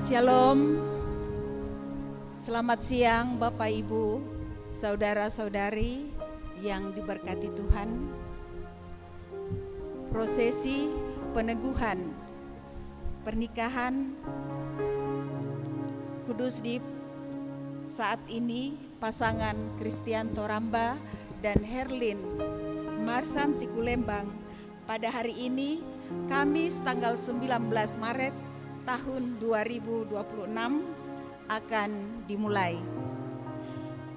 Shalom. Selamat siang Bapak Ibu, saudara-saudari yang diberkati Tuhan. Prosesi peneguhan pernikahan kudus di saat ini pasangan Kristianto Ramba dan Herlin Marsanti Kulembang pada hari ini Kamis tanggal 19 Maret tahun 2026 akan dimulai.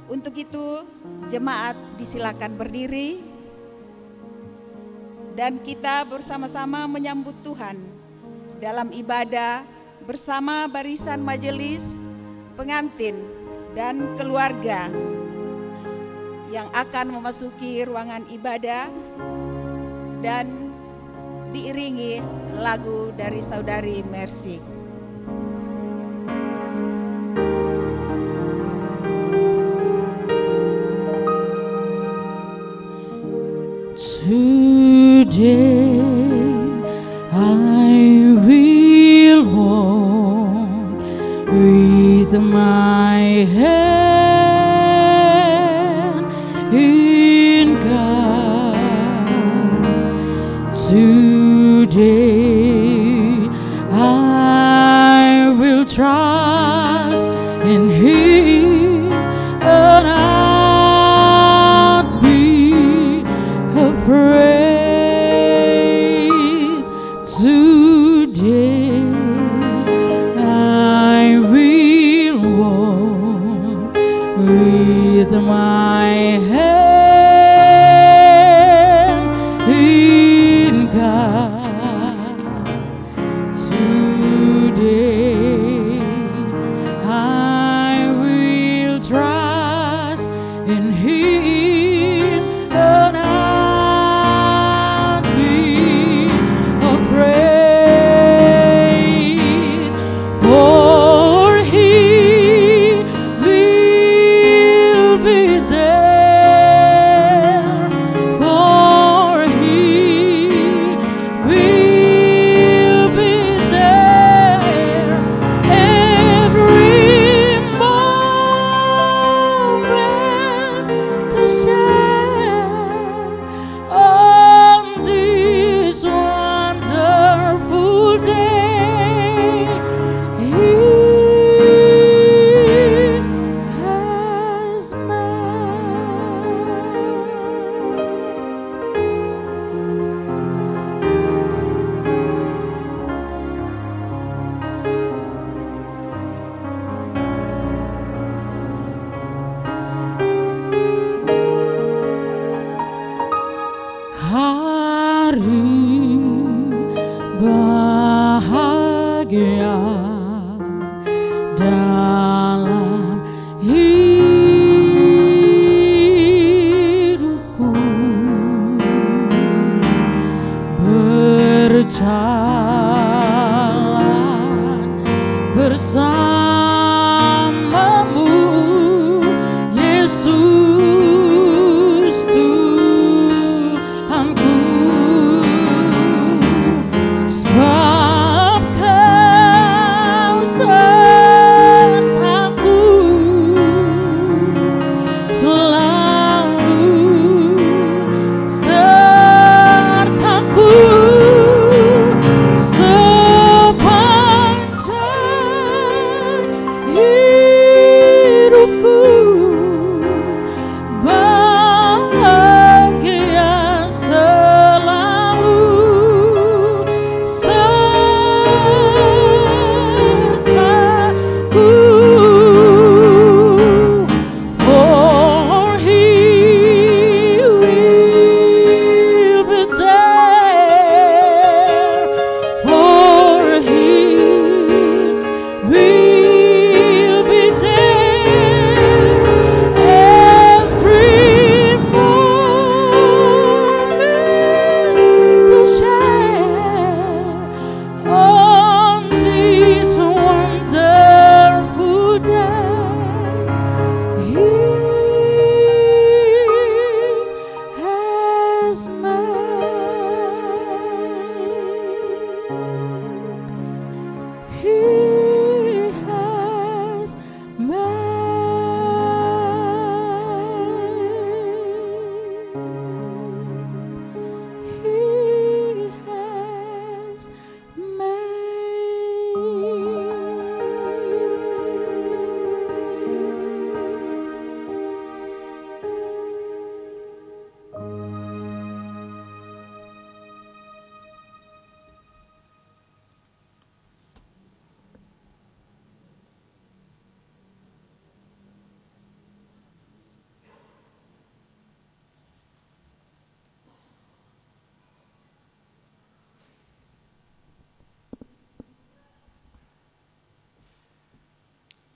Untuk itu jemaat disilakan berdiri dan kita bersama-sama menyambut Tuhan dalam ibadah bersama barisan majelis, pengantin dan keluarga yang akan memasuki ruangan ibadah dan diiringi lagu dari Saudari Mercy. Today I will walk with my hand in God. Today I will trust in Him and not be afraid. Today I will walk with my hand in God. Today I will trust in Him and not be afraid, for He will be there, for He will be there every moment to share on this wonderful day. He has hari bahagia dalam hidupku, berjalan bersamamu, Yesus Tuhanku. Sebab Kau sertaku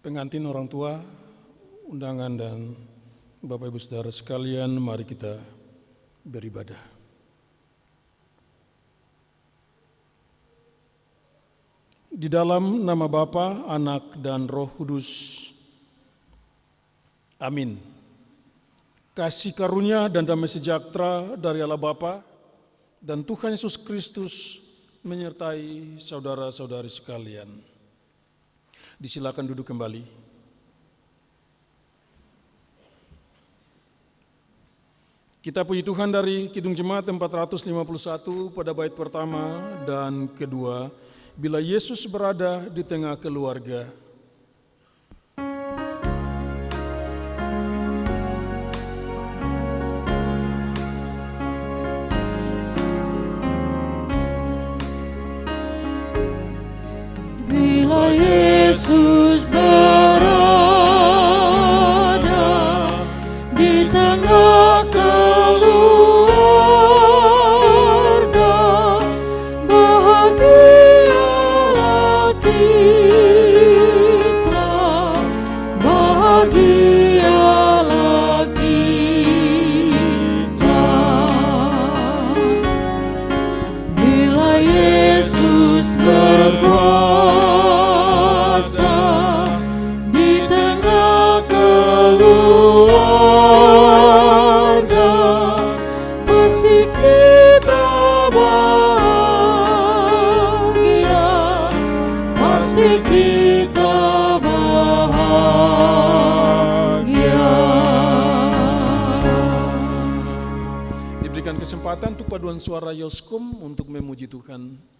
pengantin, orang tua, undangan, dan Bapak Ibu Saudara sekalian, mari kita beribadah. Di dalam nama Bapa, Anak, dan Roh Kudus. Amin. Kasih karunia dan damai sejahtera dari Allah Bapa dan Tuhan Yesus Kristus menyertai saudara-saudari sekalian. Disilakan duduk kembali. Kita puji Tuhan dari Kidung Jemaat 451 pada bait pertama dan kedua, bila Yesus berada di tengah keluarga. Bila Yesus berada di tengah keluarga, bahagialah kita, bahagialah kita. Bila Yesus berkuasa di tengah keluarga, pasti kita bahagia, pasti kita bahagia. Diberikan kesempatan untuk paduan suara Yoskum untuk memuji Tuhan.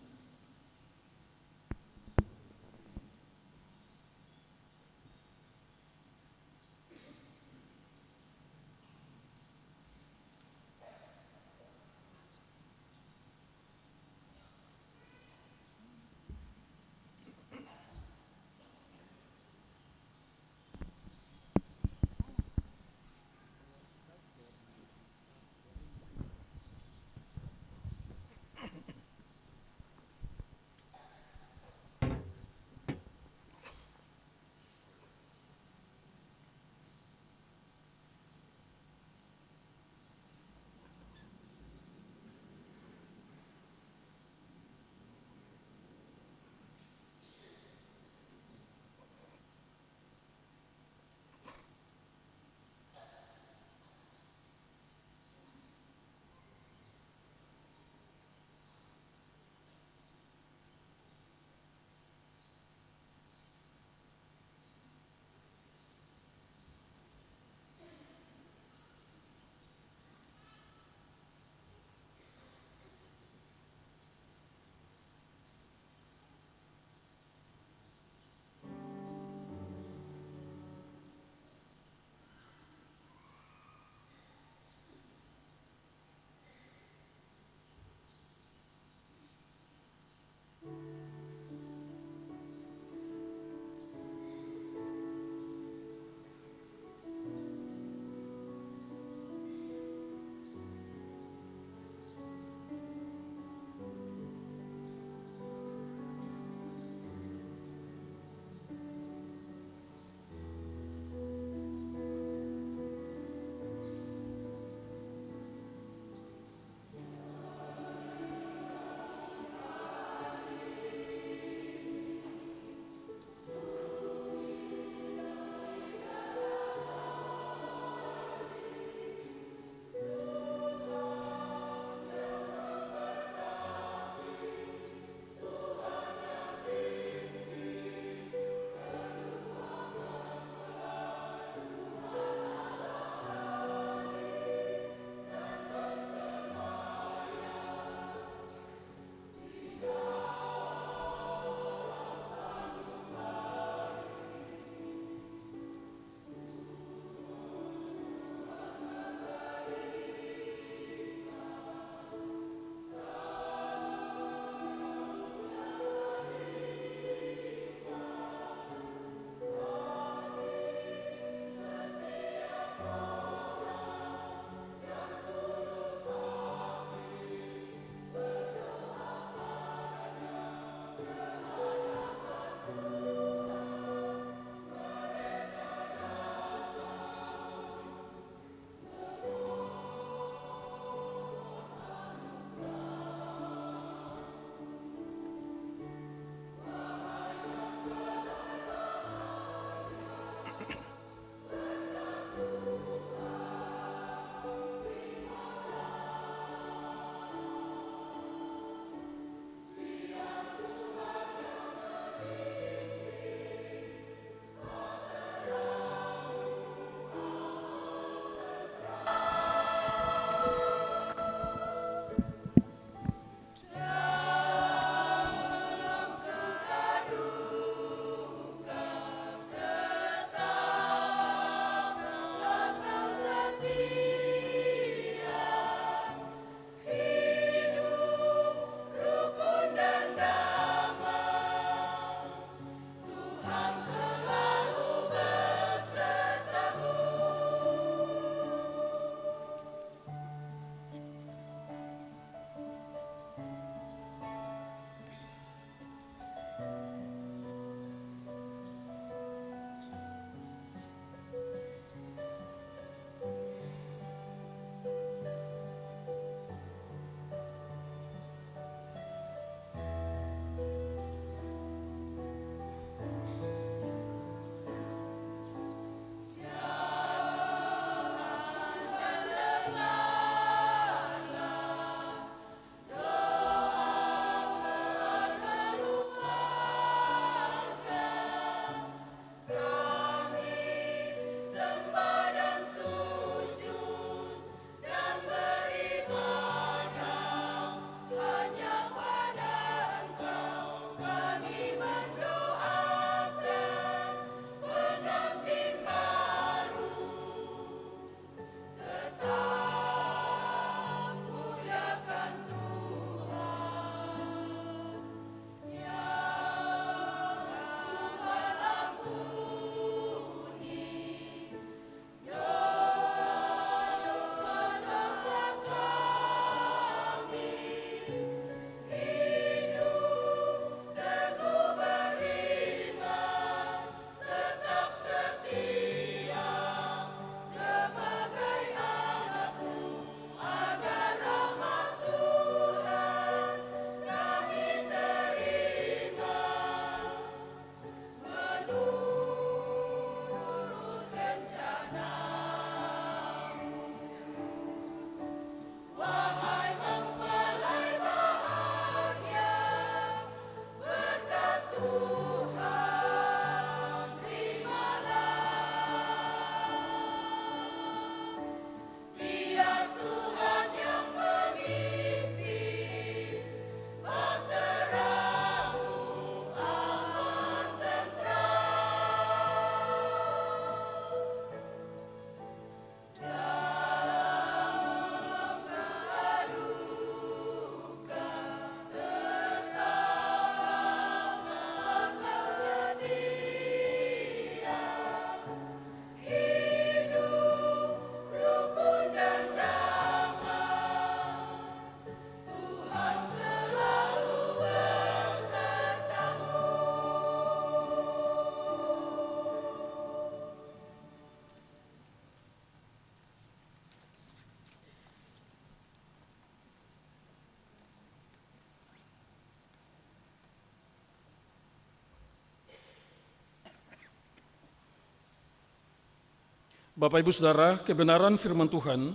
Bapak Ibu Saudara, kebenaran firman Tuhan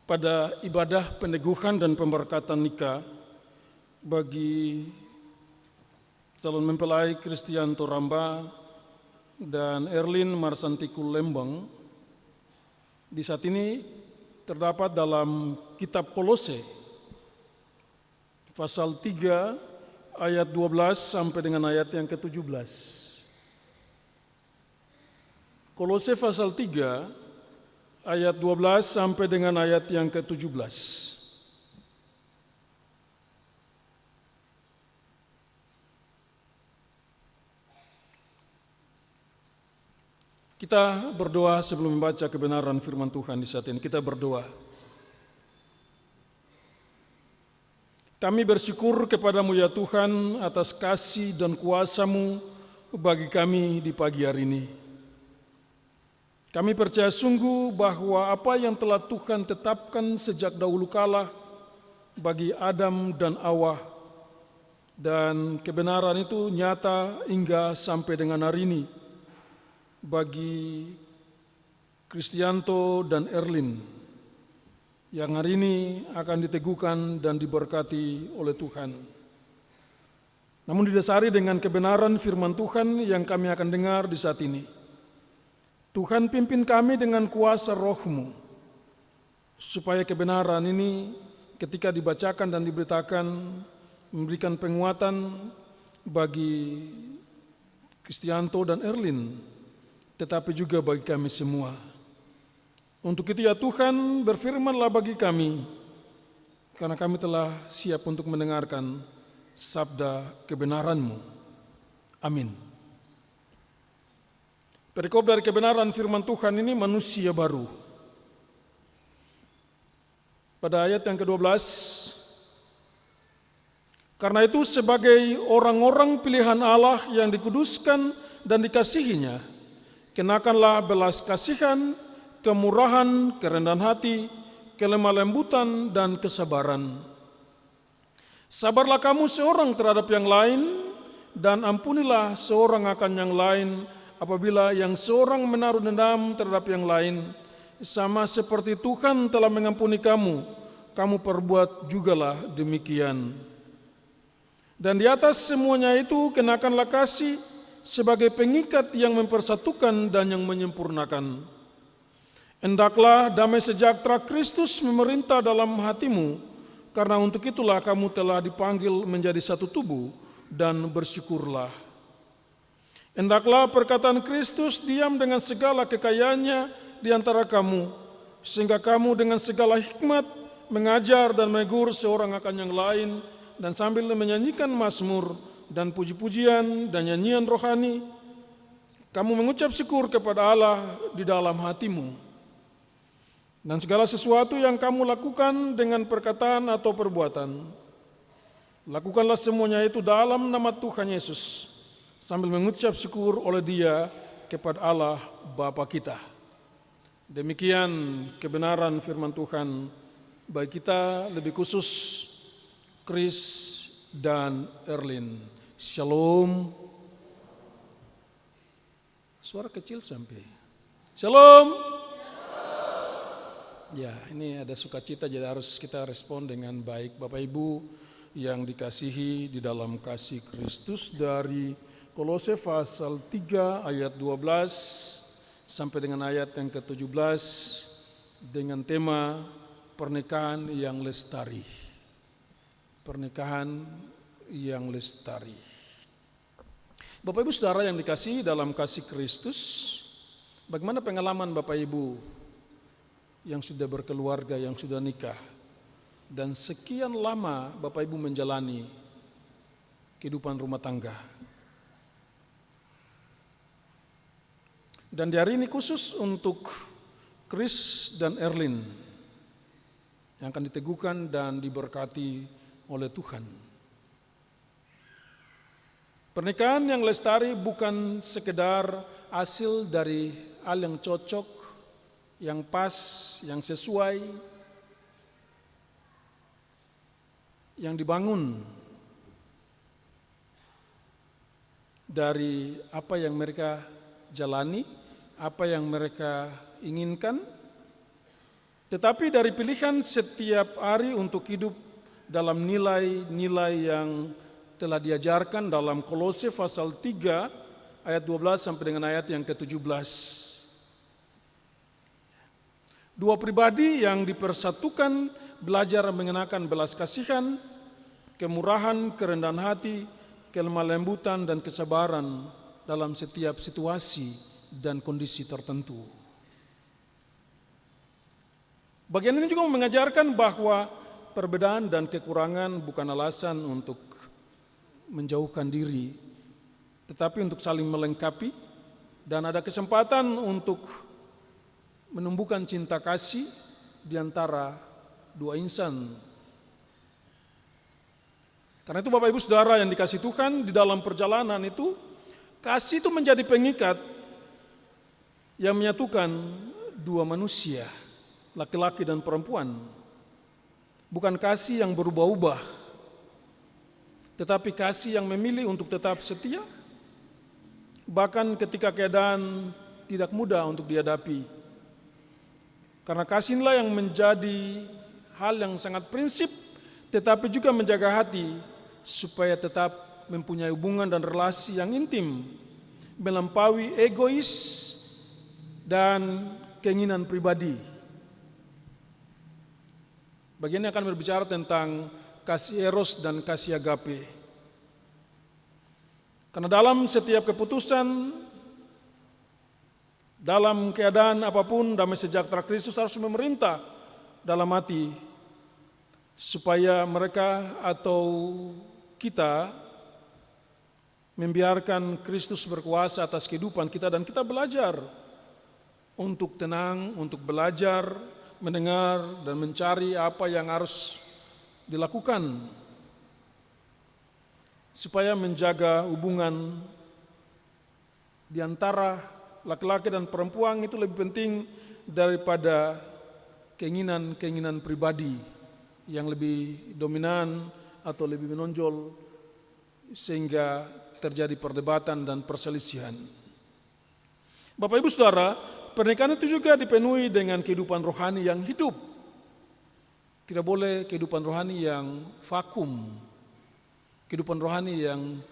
pada ibadah peneguhan dan pemberkatan nikah bagi calon mempelai Kristianto Ramba dan Erlin Marsantikul Lembang di saat ini terdapat dalam kitab Kolose pasal 3 ayat 12 sampai dengan ayat yang ke-17. Kolose pasal 3 ayat 12 sampai dengan ayat yang ke-17. Kita berdoa sebelum membaca kebenaran firman Tuhan di saat ini. Kita berdoa. Kami bersyukur kepadamu ya Tuhan atas kasih dan kuasa-Mu bagi kami di pagi hari ini. Kami percaya sungguh bahwa apa yang telah Tuhan tetapkan sejak dahulu kala bagi Adam dan Hawa, dan kebenaran itu nyata hingga sampai dengan hari ini bagi Kristianto dan Erlin yang hari ini akan diteguhkan dan diberkati oleh Tuhan. Namun didasari dengan kebenaran firman Tuhan yang kami akan dengar di saat ini. Tuhan pimpin kami dengan kuasa Roh-Mu, supaya kebenaran ini ketika dibacakan dan diberitakan memberikan penguatan bagi Kristianto dan Erlin, tetapi juga bagi kami semua. Untuk itu ya Tuhan, berfirmanlah bagi kami, karena kami telah siap untuk mendengarkan sabda kebenaran-Mu. Amin. Perikop dari kebenaran firman Tuhan ini manusia baru. Pada ayat yang ke-12, karena itu sebagai orang-orang pilihan Allah yang dikuduskan dan dikasihinya, kenakanlah belas kasihan, kemurahan, kerendahan hati, kelemah lembutan, dan kesabaran. Sabarlah kamu seorang terhadap yang lain, dan ampunilah seorang akan yang lain, apabila yang seorang menaruh dendam terhadap yang lain, sama seperti Tuhan telah mengampuni kamu, kamu perbuat jugalah demikian. Dan di atas semuanya itu kenakanlah kasih sebagai pengikat yang mempersatukan dan yang menyempurnakan. Hendaklah damai sejahtera Kristus memerintah dalam hatimu, karena untuk itulah kamu telah dipanggil menjadi satu tubuh, dan bersyukurlah. Hendaklah perkataan Kristus diam dengan segala kekayaannya di antara kamu, sehingga kamu dengan segala hikmat mengajar dan menegur seorang akan yang lain, dan sambil menyanyikan mazmur dan puji-pujian dan nyanyian rohani, kamu mengucap syukur kepada Allah di dalam hatimu. Dan segala sesuatu yang kamu lakukan dengan perkataan atau perbuatan, lakukanlah semuanya itu dalam nama Tuhan Yesus, sambil mengucap syukur oleh Dia kepada Allah Bapa kita. Demikian kebenaran firman Tuhan bagi kita, lebih khusus Chris dan Erlin. Shalom. Suara kecil sampai. Shalom. Ya, ini ada sukacita, jadi harus kita respon dengan baik. Bapak Ibu yang dikasihi di dalam kasih Kristus, dari Kolose pasal 3 ayat 12 sampai dengan ayat yang ke-17 dengan tema pernikahan yang lestari. Pernikahan yang lestari. Bapak Ibu Saudara yang dikasihi dalam kasih Kristus, bagaimana pengalaman Bapak Ibu yang sudah berkeluarga, yang sudah nikah, dan sekian lama Bapak Ibu menjalani kehidupan rumah tangga? Dan di hari ini khusus untuk Chris dan Erlin yang akan diteguhkan dan diberkati oleh Tuhan. Pernikahan yang lestari bukan sekedar hasil dari hal yang cocok, yang pas, yang sesuai, yang dibangun dari apa yang mereka jalani apa yang mereka inginkan, tetapi dari pilihan setiap hari untuk hidup dalam nilai-nilai yang telah diajarkan dalam Kolose pasal 3 ayat 12 sampai dengan ayat yang ke-17. Dua pribadi yang dipersatukan belajar mengenakan belas kasihan, kemurahan, kerendahan hati, kelemah lembutan dan kesabaran dalam setiap situasi dan kondisi tertentu. Bagian ini juga mengajarkan bahwa perbedaan dan kekurangan bukan alasan untuk menjauhkan diri, tetapi untuk saling melengkapi dan ada kesempatan untuk menumbuhkan cinta kasih di antara dua insan. Karena itu Bapak Ibu Saudara yang dikasihi Tuhan, di dalam perjalanan itu, kasih itu menjadi pengikat yang menyatukan dua manusia, laki-laki dan perempuan. Bukan kasih yang berubah-ubah, tetapi kasih yang memilih untuk tetap setia, bahkan ketika keadaan tidak mudah untuk dihadapi. Karena kasih inilah yang menjadi hal yang sangat prinsip, tetapi juga menjaga hati supaya tetap mempunyai hubungan dan relasi yang intim, melampaui egois dan keinginan pribadi. Bagian ini akan berbicara tentang kasih eros dan kasih agape. Karena dalam setiap keputusan, dalam keadaan apapun, damai sejahtera Kristus harus memerintah dalam hati, supaya mereka atau kita membiarkan Kristus berkuasa atas kehidupan kita dan kita belajar untuk tenang, untuk belajar, mendengar dan mencari apa yang harus dilakukan supaya menjaga hubungan di antara laki-laki dan perempuan itu lebih penting daripada keinginan-keinginan pribadi yang lebih dominan atau lebih menonjol sehingga terjadi perdebatan dan perselisihan. Bapak Ibu Saudara, pernikahan itu juga dipenuhi dengan kehidupan rohani yang hidup. Tidak boleh kehidupan rohani yang vakum, kehidupan rohani yang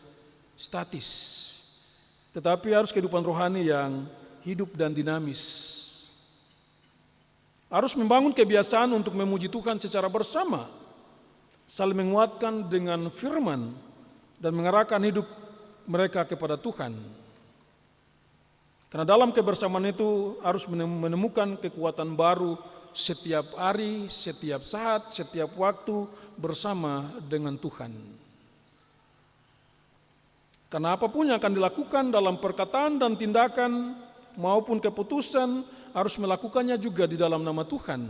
statis. Tetapi harus kehidupan rohani yang hidup dan dinamis. Harus membangun kebiasaan untuk memuji Tuhan secara bersama, saling menguatkan dengan firman dan mengarahkan hidup mereka kepada Tuhan. Karena dalam kebersamaan itu harus menemukan kekuatan baru setiap hari, setiap saat, setiap waktu bersama dengan Tuhan. Karena apapun yang akan dilakukan dalam perkataan dan tindakan maupun keputusan harus melakukannya juga di dalam nama Tuhan.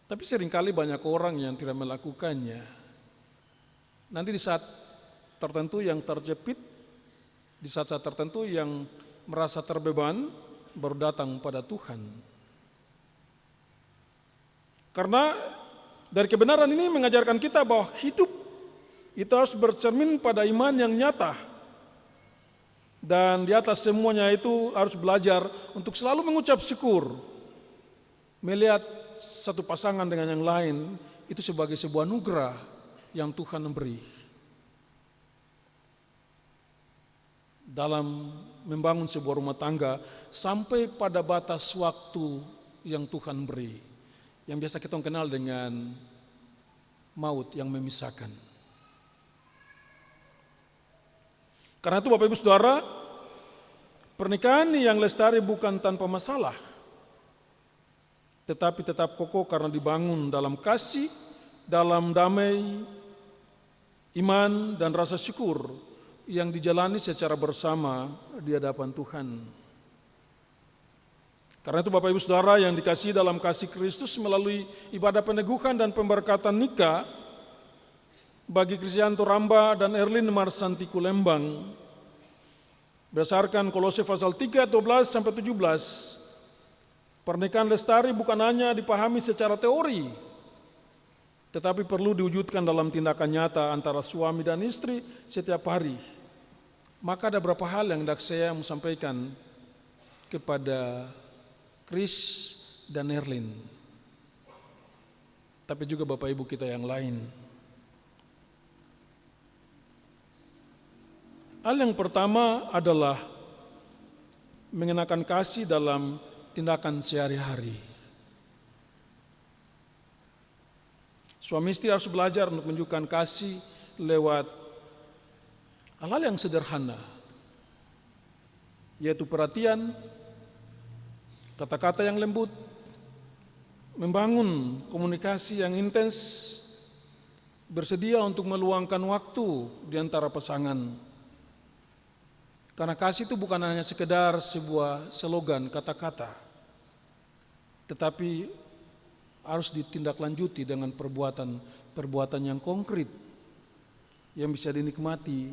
Tapi seringkali banyak orang yang tidak melakukannya. Nanti di saat tertentu yang terjepit, di saat-saat tertentu yang merasa terbeban, baru datang pada Tuhan. Karena dari kebenaran ini mengajarkan kita bahwa hidup itu harus bercermin pada iman yang nyata. Dan di atas semuanya itu harus belajar untuk selalu mengucap syukur. Melihat satu pasangan dengan yang lain itu sebagai sebuah anugerah yang Tuhan beri. Dalam membangun sebuah rumah tangga sampai pada batas waktu yang Tuhan beri, yang biasa kita kenal dengan maut yang memisahkan. Karena itu Bapak Ibu Saudara, pernikahan yang lestari bukan tanpa masalah, tetapi tetap kokoh karena dibangun dalam kasih, dalam damai, iman dan rasa syukur yang dijalani secara bersama di hadapan Tuhan. Karena itu Bapak Ibu Saudara yang dikasihi dalam kasih Kristus, melalui ibadah peneguhan dan pemberkatan nikah bagi Kristianto Ramba dan Erlin Marsanti Kulembang, berdasarkan Kolose pasal 3 12 sampai 17, pernikahan lestari bukan hanya dipahami secara teori, tetapi perlu diwujudkan dalam tindakan nyata antara suami dan istri setiap hari. Maka ada beberapa hal yang hendak saya mau sampaikan kepada Chris dan Erlin, tapi juga Bapak Ibu kita yang lain. Hal yang pertama adalah mengenakan kasih dalam tindakan sehari-hari. Suami istri harus belajar untuk menunjukkan kasih lewat hal-hal yang sederhana, yaitu perhatian, kata-kata yang lembut, membangun komunikasi yang intens, bersedia untuk meluangkan waktu di antara pasangan. Karena kasih itu bukan hanya sekedar sebuah slogan kata-kata, tetapi harus ditindaklanjuti dengan perbuatan yang konkret yang bisa dinikmati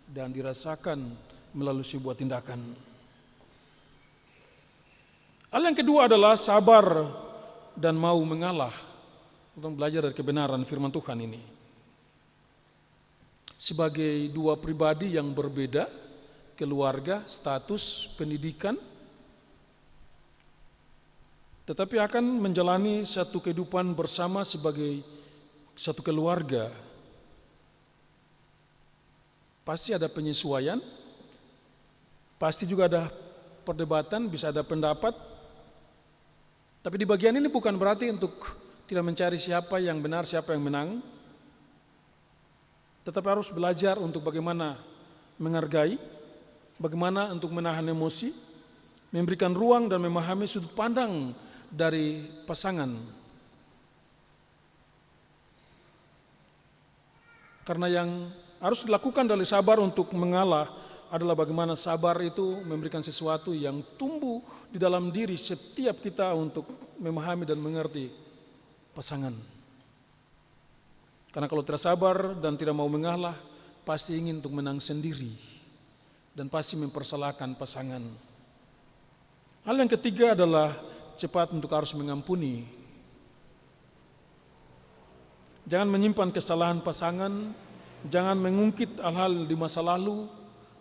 dan dirasakan melalui sebuah tindakan. Hal yang kedua adalah sabar dan mau mengalah untuk belajar dari kebenaran firman Tuhan ini. Sebagai dua pribadi yang berbeda, keluarga, status, pendidikan, tetapi akan menjalani satu kehidupan bersama sebagai satu keluarga. Pasti ada penyesuaian, pasti juga ada perdebatan, bisa ada pendapat. Tapi di bagian ini bukan berarti untuk tidak mencari siapa yang benar, siapa yang menang. Tetapi harus belajar untuk bagaimana menghargai, bagaimana untuk menahan emosi, memberikan ruang dan memahami sudut pandang dari pasangan. Karena yang harus dilakukan dari sabar untuk mengalah adalah bagaimana sabar itu memberikan sesuatu yang tumbuh di dalam diri setiap kita untuk memahami dan mengerti pasangan. Karena kalau tidak sabar dan tidak mau mengalah, pasti ingin untuk menang sendiri dan pasti mempersalahkan pasangan. Hal yang ketiga adalah cepat untuk harus mengampuni. Jangan menyimpan kesalahan pasangan, jangan mengungkit hal-hal di masa lalu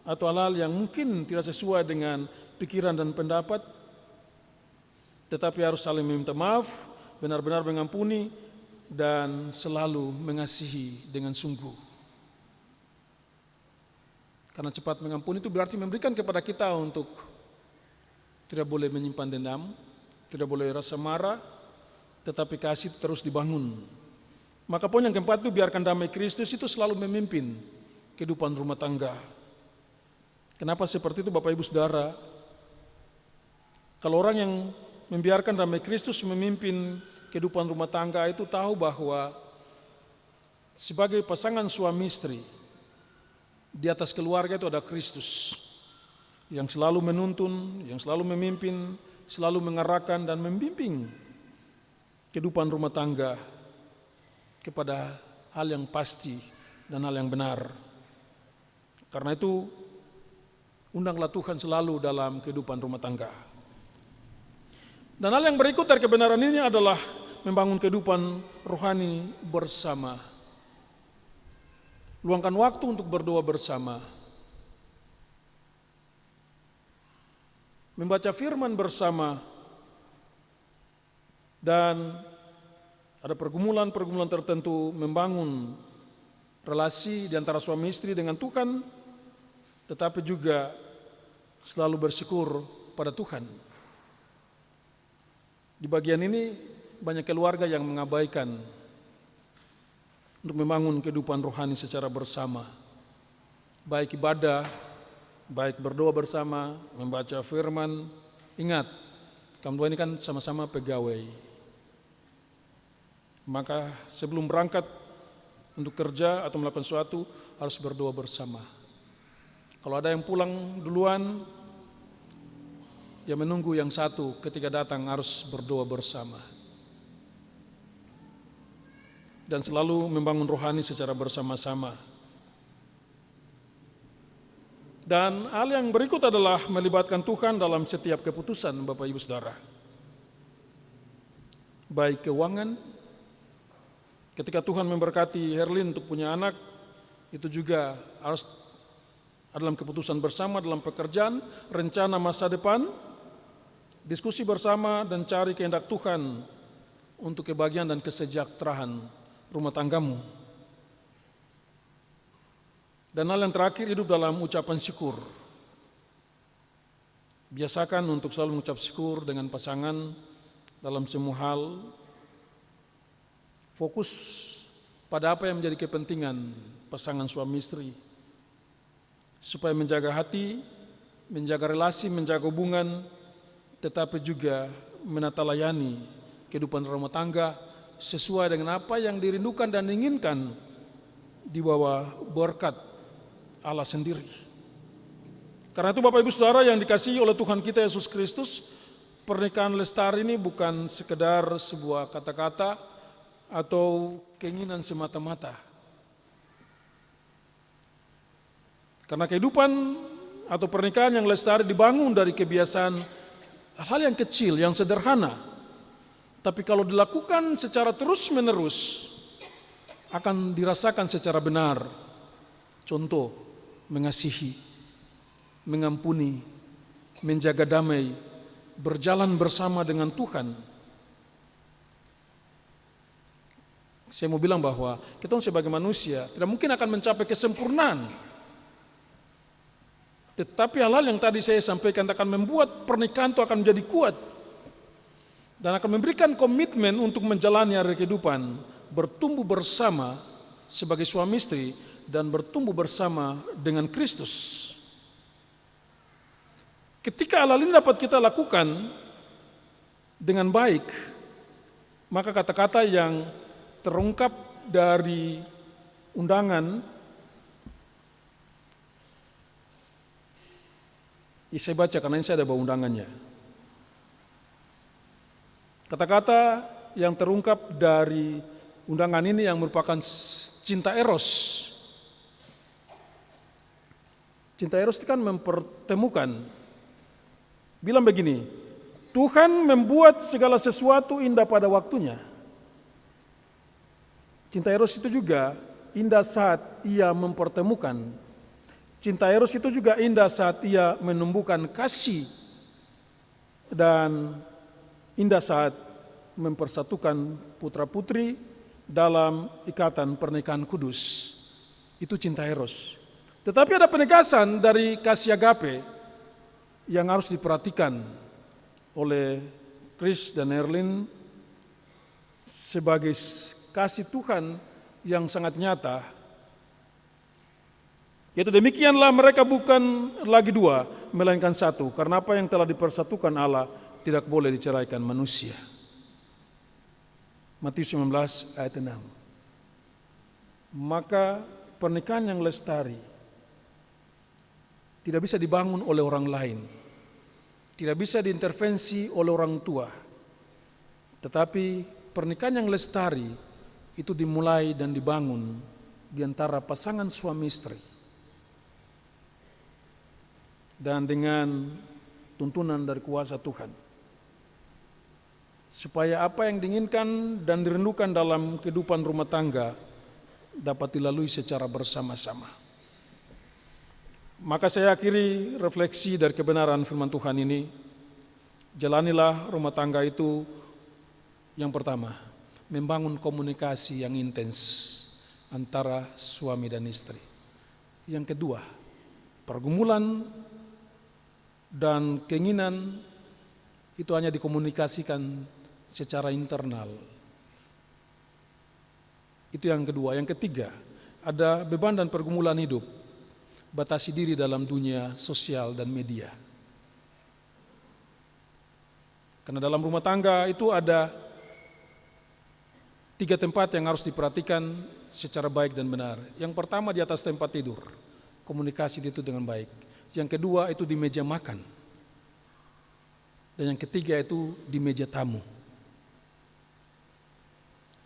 atau hal-hal yang mungkin tidak sesuai dengan pikiran dan pendapat, tetapi harus saling meminta maaf, benar-benar mengampuni, dan selalu mengasihi dengan sungguh. Karena cepat mengampuni itu berarti memberikan kepada kita untuk tidak boleh menyimpan dendam, tidak boleh rasa marah, tetapi kasih terus dibangun. Maka poin yang keempat itu biarkan damai Kristus itu selalu memimpin kehidupan rumah tangga. Kenapa seperti itu Bapak Ibu Saudara? Kalau orang yang membiarkan damai Kristus memimpin kehidupan rumah tangga itu tahu bahwa sebagai pasangan suami istri, di atas keluarga itu ada Kristus yang selalu menuntun, yang selalu memimpin, selalu mengarahkan dan membimbing kehidupan rumah tangga kepada hal yang pasti dan hal yang benar. Karena itu, undanglah Tuhan selalu dalam kehidupan rumah tangga. Dan hal yang berikut dari kebenaran ini adalah membangun kehidupan rohani bersama. Luangkan waktu untuk berdoa bersama. Membaca firman bersama. Dan ada pergumulan-pergumulan tertentu membangun relasi di antara suami istri dengan Tuhan, tetapi juga selalu bersyukur pada Tuhan. Di bagian ini banyak keluarga yang mengabaikan untuk membangun kehidupan rohani secara bersama. Baik ibadah, baik berdoa bersama, membaca firman. Ingat, kamu dua ini kan sama-sama pegawai. Maka sebelum berangkat untuk kerja atau melakukan sesuatu harus berdoa bersama. Kalau ada yang pulang duluan, ya menunggu yang satu ketika datang harus berdoa bersama. Dan selalu membangun rohani secara bersama-sama. Dan hal yang berikut adalah melibatkan Tuhan dalam setiap keputusan Bapak Ibu Saudara. Baik keuangan, ketika Tuhan memberkati Herlin untuk punya anak, itu juga harus dalam keputusan bersama dalam pekerjaan, rencana masa depan, diskusi bersama dan cari kehendak Tuhan untuk kebahagiaan dan kesejahteraan rumah tanggamu. Dan hal yang terakhir, hidup dalam ucapan syukur. Biasakan untuk selalu mengucap syukur dengan pasangan dalam semua hal. Fokus pada apa yang menjadi kepentingan pasangan suami istri, supaya menjaga hati, menjaga relasi, menjaga hubungan, tetapi juga menata layani kehidupan rumah tangga sesuai dengan apa yang dirindukan dan diinginkan di bawah berkat Allah sendiri. Karena itu Bapak Ibu Saudara yang dikasihi oleh Tuhan kita Yesus Kristus, pernikahan lestari ini bukan sekedar sebuah kata-kata atau keinginan semata-mata. Karena kehidupan atau pernikahan yang lestari dibangun dari kebiasaan hal yang kecil, yang sederhana. Tapi kalau dilakukan secara terus-menerus, akan dirasakan secara benar. Contoh, mengasihi, mengampuni, menjaga damai, berjalan bersama dengan Tuhan. Saya mau bilang bahwa kita sebagai manusia tidak mungkin akan mencapai kesempurnaan. Tetapi hal-hal yang tadi saya sampaikan akan membuat pernikahan itu akan menjadi kuat. Dan akan memberikan komitmen untuk menjalani hari kehidupan, bertumbuh bersama sebagai suami istri dan bertumbuh bersama dengan Kristus. Ketika hal ini dapat kita lakukan dengan baik, maka kata-kata yang terungkap dari undangan, saya baca karena ini saya ada bawa undangannya. Kata-kata yang terungkap dari undangan ini yang merupakan cinta eros. Cinta eros itu kan mempertemukan. Bilang begini, Tuhan membuat segala sesuatu indah pada waktunya. Cinta eros itu juga indah saat ia mempertemukan. Cinta eros itu juga indah saat ia menumbuhkan kasih. Dan indah saat mempersatukan putra-putri dalam ikatan pernikahan kudus. Itu cinta eros. Tetapi ada penegasan dari kasih agape yang harus diperhatikan oleh Chris dan Erlin sebagai kasih Tuhan yang sangat nyata. Yaitu demikianlah mereka bukan lagi dua, melainkan satu. Karena apa yang telah dipersatukan Allah tidak boleh diceraikan manusia. Matius 19 ayat 6. Maka pernikahan yang lestari tidak bisa dibangun oleh orang lain, tidak bisa diintervensi oleh orang tua. Tetapi pernikahan yang lestari itu dimulai dan dibangun di antara pasangan suami istri. Dan dengan tuntunan dari kuasa Tuhan. Supaya apa yang diinginkan dan dirindukan dalam kehidupan rumah tangga dapat dilalui secara bersama-sama. Maka saya akhiri refleksi dari kebenaran firman Tuhan ini. Jalanilah rumah tangga itu yang pertama, membangun komunikasi yang intens antara suami dan istri. Yang kedua, pergumulan dan keinginan itu hanya dikomunikasikan secara internal. Itu yang kedua. Yang ketiga, ada beban dan pergumulan hidup. Batasi diri dalam dunia sosial dan media. Karena dalam rumah tangga itu ada 3 tempat yang harus diperhatikan secara baik dan benar. Yang pertama di atas tempat tidur, komunikasi itu dengan baik. Yang kedua itu di meja makan. Dan yang ketiga itu di meja tamu.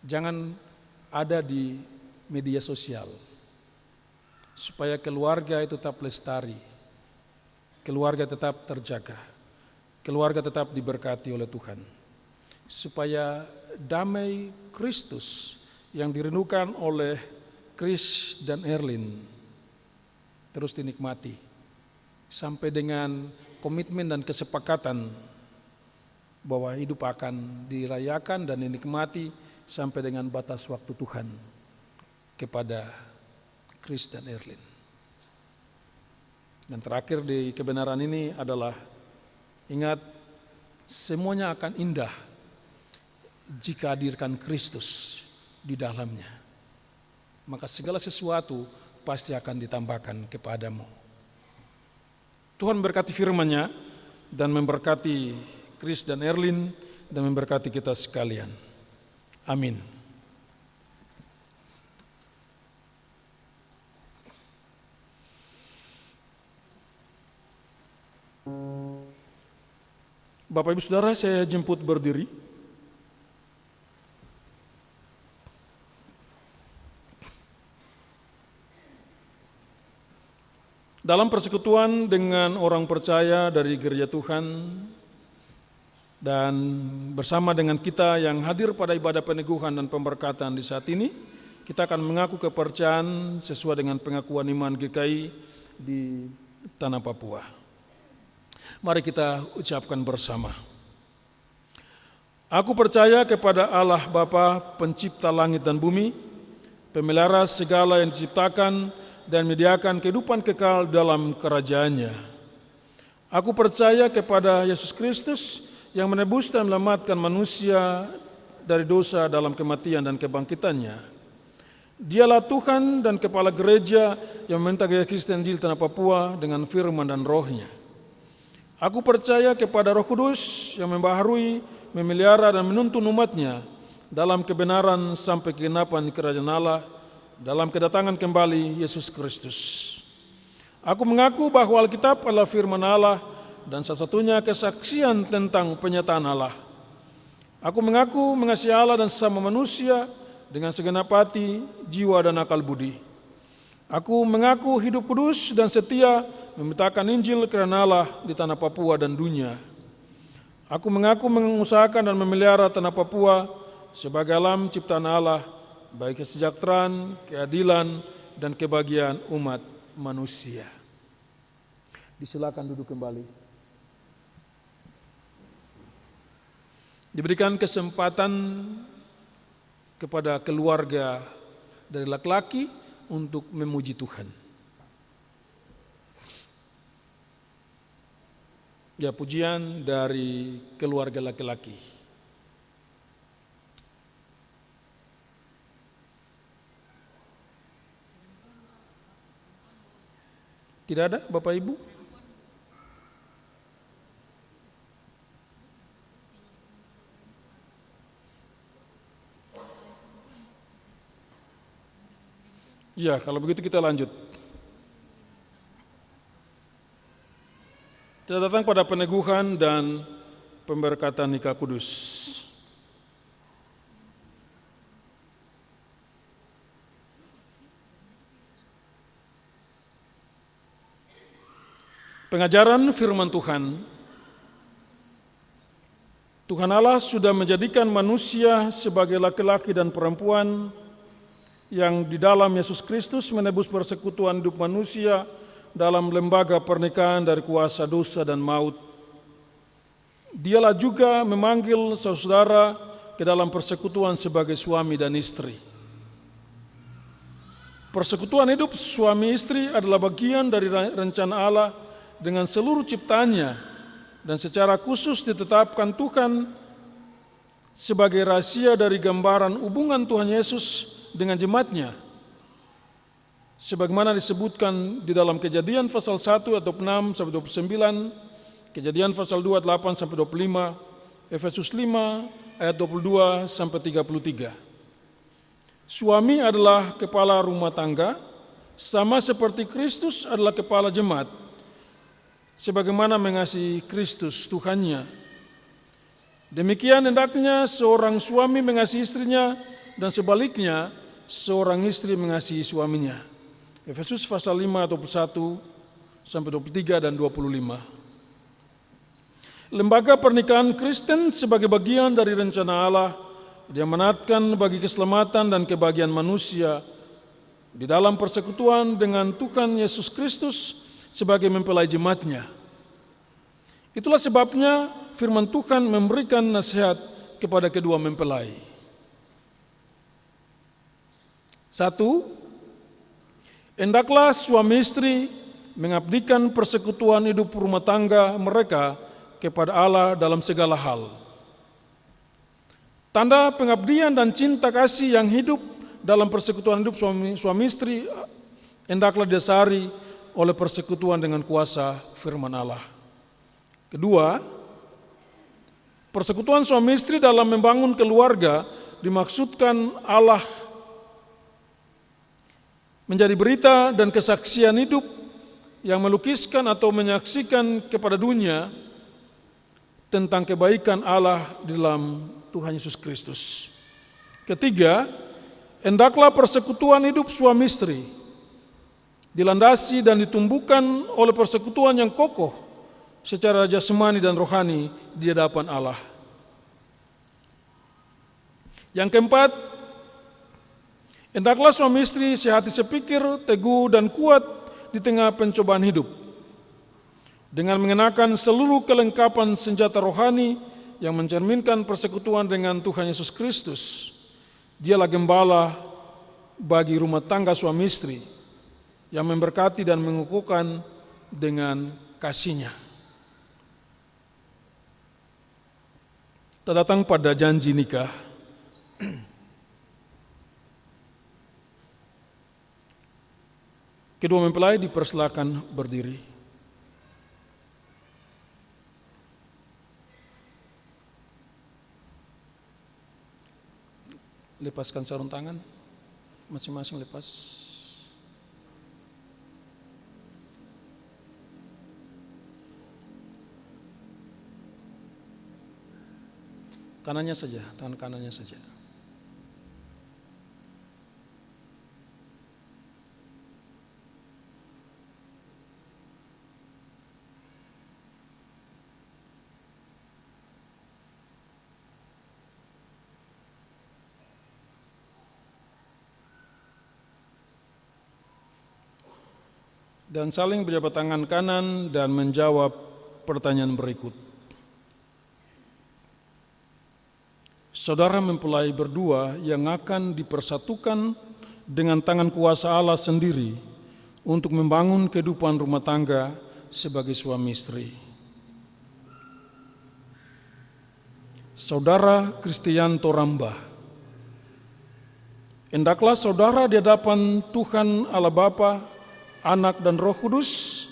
Jangan ada di media sosial. Supaya keluarga itu tetap lestari, keluarga tetap terjaga, keluarga tetap diberkati oleh Tuhan. Supaya damai Kristus yang dirindukan oleh Chris dan Erlin terus dinikmati. Sampai dengan komitmen dan kesepakatan bahwa hidup akan dirayakan dan dinikmati sampai dengan batas waktu Tuhan kepada Chris dan Erlin. Dan terakhir di kebenaran ini adalah ingat, semuanya akan indah jika hadirkan Kristus di dalamnya. Maka segala sesuatu pasti akan ditambahkan kepadamu. Tuhan berkati firman-Nya dan memberkati Chris dan Erlin dan memberkati kita sekalian. Amin. Bapak Ibu Saudara, saya jemput berdiri. Dalam persekutuan dengan orang percaya dari gereja Tuhan dan bersama dengan kita yang hadir pada ibadah peneguhan dan pemberkatan di saat ini, kita akan mengaku kepercayaan sesuai dengan pengakuan iman GKI di tanah Papua. Mari kita ucapkan bersama. Aku percaya kepada Allah Bapa, pencipta langit dan bumi, pemelihara segala yang diciptakan dan menyediakan kehidupan kekal dalam kerajaan-Nya. Aku percaya kepada Yesus Kristus yang menebus dan menyelamatkan manusia dari dosa dalam kematian dan kebangkitan-Nya. Dialah Tuhan dan Kepala Gereja yang meminta Gereja Kristen di tanah Papua dengan firman dan roh-Nya. Aku percaya kepada Roh Kudus yang membaharui, memelihara dan menuntun umat-Nya dalam kebenaran sampai kegenapan kerajaan Allah dalam kedatangan kembali Yesus Kristus. Aku mengaku bahwa Alkitab adalah firman Allah dan satu-satunya kesaksian tentang penyataan Allah. Aku mengaku mengasihi Allah dan sesama manusia dengan segenap hati, jiwa dan akal budi. Aku mengaku hidup kudus dan setia memberitakan Injil kerana Allah di tanah Papua dan dunia. Aku mengaku mengusahakan dan memelihara tanah Papua sebagai alam ciptaan Allah, baik kesejahteraan, keadilan, dan kebahagiaan umat manusia. Disilakan duduk kembali. Diberikan kesempatan kepada keluarga dari laki-laki untuk memuji Tuhan. Ya, pujian dari keluarga laki-laki. Tidak ada, Bapak Ibu? Ya, kalau begitu kita lanjut. Kita datang pada peneguhan dan pemberkatan nikah kudus. Pengajaran firman Tuhan. Tuhan Allah sudah menjadikan manusia sebagai laki-laki dan perempuan yang di dalam Yesus Kristus menebus persekutuan hidup manusia dalam lembaga pernikahan dari kuasa dosa dan maut. Dialah juga memanggil saudara ke dalam persekutuan sebagai suami dan istri. Persekutuan hidup suami istri adalah bagian dari rencana Allah dengan seluruh ciptaannya dan secara khusus ditetapkan Tuhan sebagai rahasia dari gambaran hubungan Tuhan Yesus dengan jemaat-Nya. Sebagaimana disebutkan di dalam Kejadian pasal 1 ayat 26 sampai 29, Kejadian pasal 2 ayat 8 sampai 25, Efesus 5 ayat 22 sampai 33. Suami adalah kepala rumah tangga, sama seperti Kristus adalah kepala jemaat. Sebagaimana mengasihi Kristus Tuhannya. Demikian hendaknya seorang suami mengasihi istrinya dan sebaliknya seorang istri mengasihi suaminya. Efesus pasal 5 ayat 21 sampai 23 dan 25. Lembaga pernikahan Kristen sebagai bagian dari rencana Allah diamanatkan bagi keselamatan dan kebahagiaan manusia di dalam persekutuan dengan Tuhan Yesus Kristus sebagai mempelai jemaat-Nya. Itulah sebabnya firman Tuhan memberikan nasihat kepada kedua mempelai. 1. Hendaklah suami istri mengabdikan persekutuan hidup rumah tangga mereka kepada Allah dalam segala hal. Tanda pengabdian dan cinta kasih yang hidup dalam persekutuan hidup suami istri hendaklah didasari oleh persekutuan dengan kuasa firman Allah. Kedua, persekutuan suami istri dalam membangun keluarga dimaksudkan Allah menjadi berita dan kesaksian hidup yang melukiskan atau menyaksikan kepada dunia tentang kebaikan Allah di dalam Tuhan Yesus Kristus. Ketiga, hendaklah persekutuan hidup suami istri dilandasi dan ditumbuhkan oleh persekutuan yang kokoh secara jasmani dan rohani di hadapan Allah. Yang keempat, hendaklah suami istri sehati sepikir, teguh dan kuat di tengah pencobaan hidup, dengan mengenakan seluruh kelengkapan senjata rohani yang mencerminkan persekutuan dengan Tuhan Yesus Kristus. Dialah gembala bagi rumah tangga suami istri yang memberkati dan mengukuhkan dengan kasih-Nya. Kita datang pada janji nikah. Kedua mempelai dipersilakan berdiri. Lepaskan sarung tangan, masing-masing lepas. Kanannya saja, tangan kanannya saja. Dan saling berjabat tangan kanan dan menjawab pertanyaan berikut. Saudara mempelai berdua yang akan dipersatukan dengan tangan kuasa Allah sendiri untuk membangun kehidupan rumah tangga sebagai suami istri. Saudara Kristianto Ramba, hendaklah saudara di hadapan Tuhan Allah Bapa, Anak dan Roh Kudus,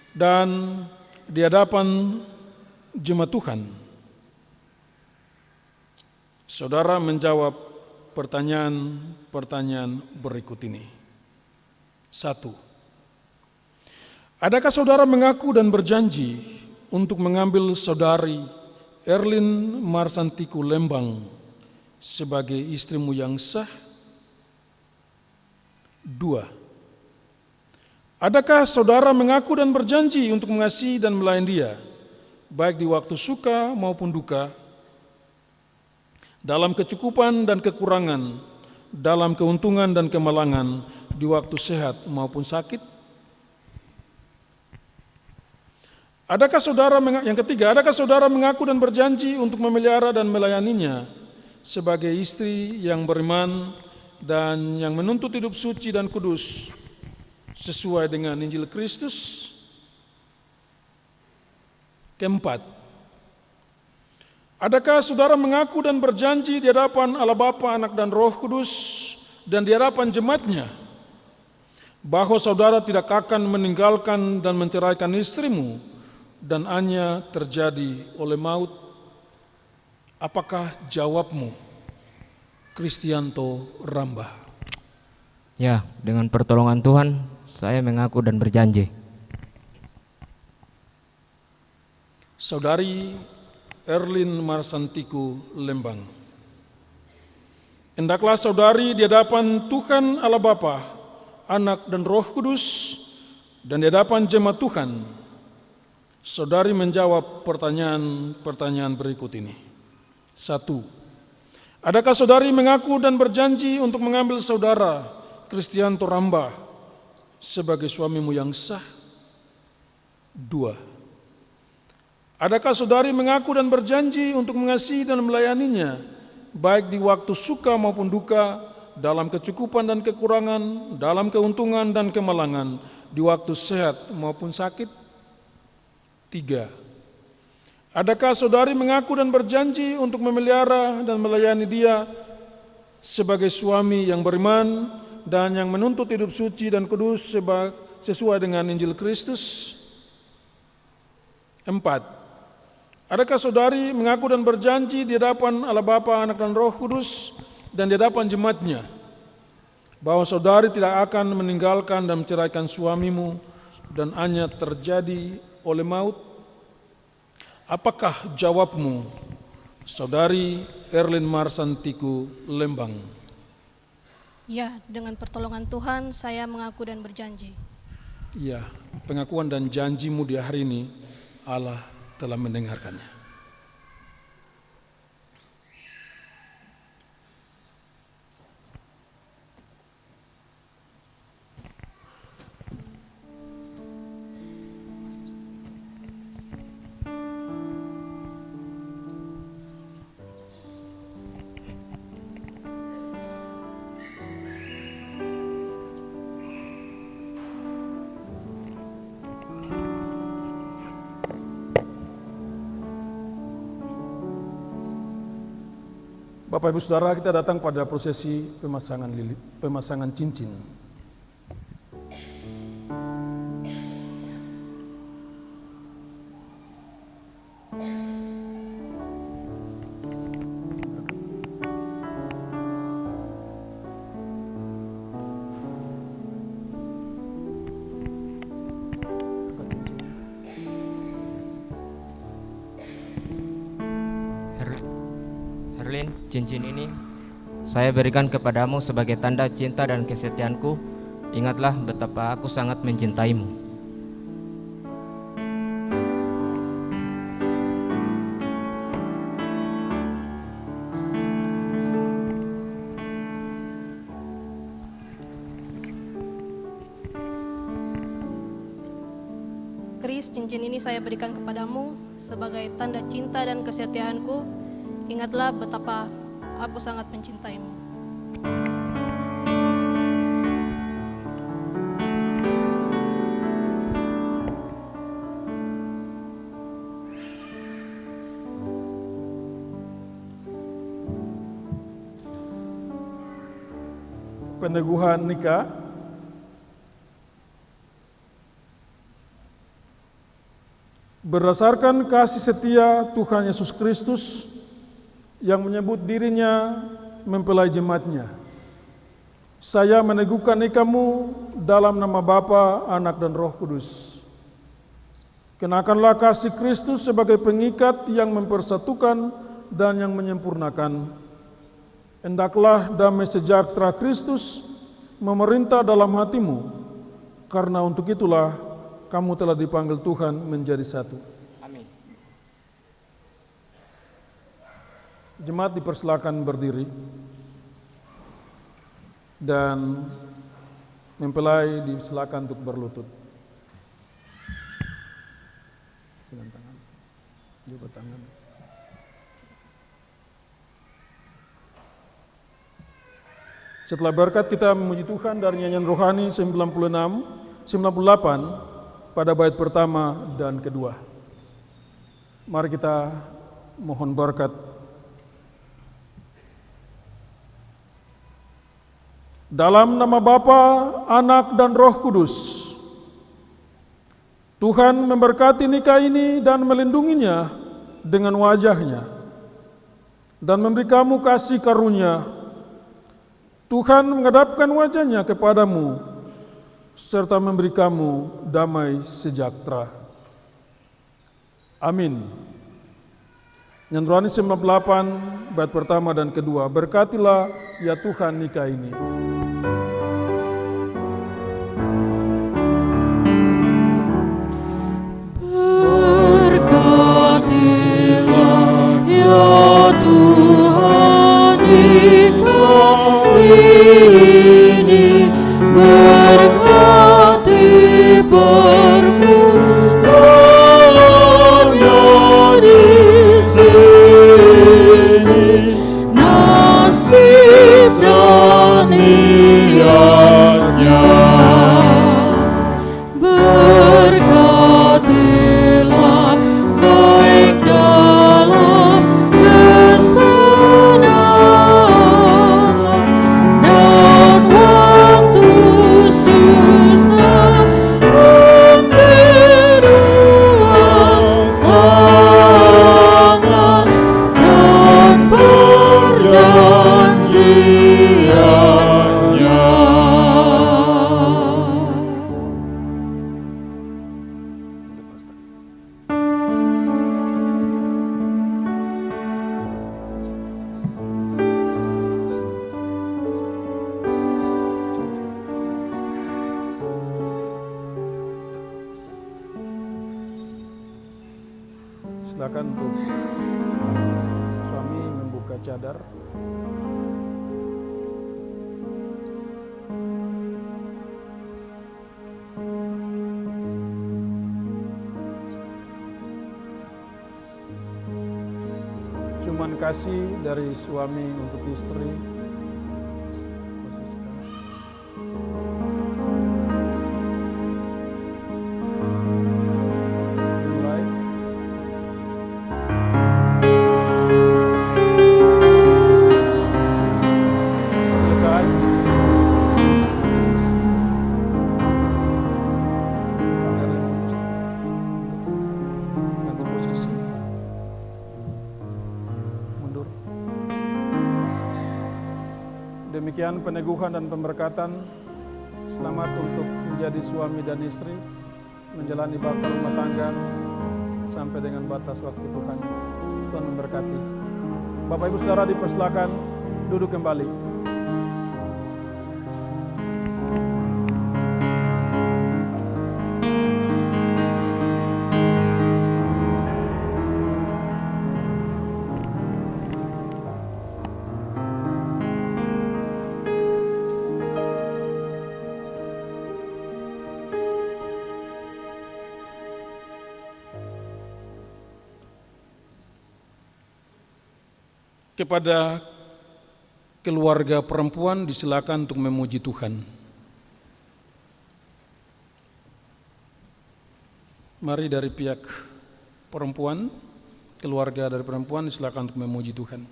dan di hadapan jemaat Tuhan, saudara menjawab pertanyaan-pertanyaan berikut ini. 1. Adakah saudara mengaku dan berjanji untuk mengambil saudari Erlin Marsantiku Lembang sebagai istrimu yang sah? 2. Adakah saudara mengaku dan berjanji untuk mengasihi dan melayani dia, baik di waktu suka maupun duka, dalam kecukupan dan kekurangan, dalam keuntungan dan kemalangan, di waktu sehat maupun sakit? Yang ketiga, adakah saudara mengaku dan berjanji untuk memelihara dan melayaninya sebagai istri yang beriman dan yang menuntut hidup suci dan kudus sesuai dengan Injil Kristus? Keempat, adakah saudara mengaku dan berjanji di hadapan Allah Bapa, Anak dan Roh Kudus dan di hadapan jemaat-Nya bahwa saudara tidak akan meninggalkan dan menceraikan istrimu dan hanya terjadi oleh maut? Apakah jawabmu, Kristianto Ramba? Ya, dengan pertolongan Tuhan, saya mengaku dan berjanji. Saudari Erlin Marsantiku Lembang, hendaklah saudari di hadapan Tuhan Allah Bapa, Anak dan Roh Kudus, dan di hadapan jemaat Tuhan, saudari menjawab pertanyaan-pertanyaan berikut ini. 1. Adakah saudari mengaku dan berjanji untuk mengambil saudara Kristianto Ramba sebagai suamimu yang sah? 2. Adakah saudari mengaku dan berjanji untuk mengasihi dan melayaninya, baik di waktu suka maupun duka, dalam kecukupan dan kekurangan, dalam keuntungan dan kemalangan, di waktu sehat maupun sakit? 3. Adakah saudari mengaku dan berjanji untuk memelihara dan melayani dia sebagai suami yang beriman dan yang menuntut hidup suci dan kudus sesuai dengan Injil Kristus? 4. Adakah saudari mengaku dan berjanji di hadapan Allah Bapa, Anak dan Roh Kudus dan di hadapan jemaatnya bahwa saudari tidak akan meninggalkan dan menceraikan suamimu dan hanya terjadi oleh maut? Apakah jawabmu, Saudari Erlin Marsantiku, Lembang? Ya, dengan pertolongan Tuhan saya mengaku dan berjanji. Ya, pengakuan dan janjimu di hari ini Allah telah mendengarkannya. Bapak Ibu Saudara, kita datang pada prosesi pemasangan cincin. Herlin, cincin ini saya berikan kepadamu sebagai tanda cinta dan kesetiaanku. Ingatlah betapa aku sangat mencintaimu. Kris, cincin ini saya berikan kepadamu sebagai tanda cinta dan kesetiaanku. Ingatlah betapa aku sangat mencintaimu. Peneguhan nikah. Berdasarkan kasih setia Tuhan Yesus Kristus yang menyebut dirinya mempelai jemaatnya, saya meneguhkan nikahmu dalam nama Bapa, Anak dan Roh Kudus. Kenakanlah kasih Kristus sebagai pengikat yang mempersatukan dan yang menyempurnakan. Hendaklah damai sejahtera Kristus memerintah dalam hatimu, karena untuk itulah kamu telah dipanggil Tuhan menjadi satu. Amin. Jemaat dipersilakan berdiri dan mempelai disilakan untuk berlutut. Dengan tangan, juga tangan. Setelah berkat kita memuji Tuhan dari nyanyian rohani 98 pada bait pertama dan kedua. Mari kita mohon berkat. Dalam nama Bapa, Anak dan Roh Kudus, Tuhan memberkati nikah ini dan melindunginya dengan wajah-Nya dan memberi kamu kasih karunia. Tuhan menghadapkan wajah-Nya kepadamu serta memberi kamu damai sejahtera. Amin. Nyanyian rohani 98 bait pertama dan kedua. Berkatilah ya Tuhan nikah ini. Berkatilah ya Tuhan nikah ini, berkati permulaan yang Silakan untuk suami membuka cadar. Cuman kasih dari suami untuk istri. Posisikan. Mulai. Selesai. Ganti posisi. Mundur. Demikian peneguhan dan pemberkatan. Selamat untuk menjadi suami dan istri, menjalani bakal rumah tangga sampai dengan batas waktu Tuhan. Tuhan memberkati. Bapak Ibu Saudara dipersilakan duduk kembali. Kepada keluarga perempuan disilakan untuk memuji Tuhan. Mari dari pihak perempuan, keluarga dari perempuan disilakan untuk memuji Tuhan.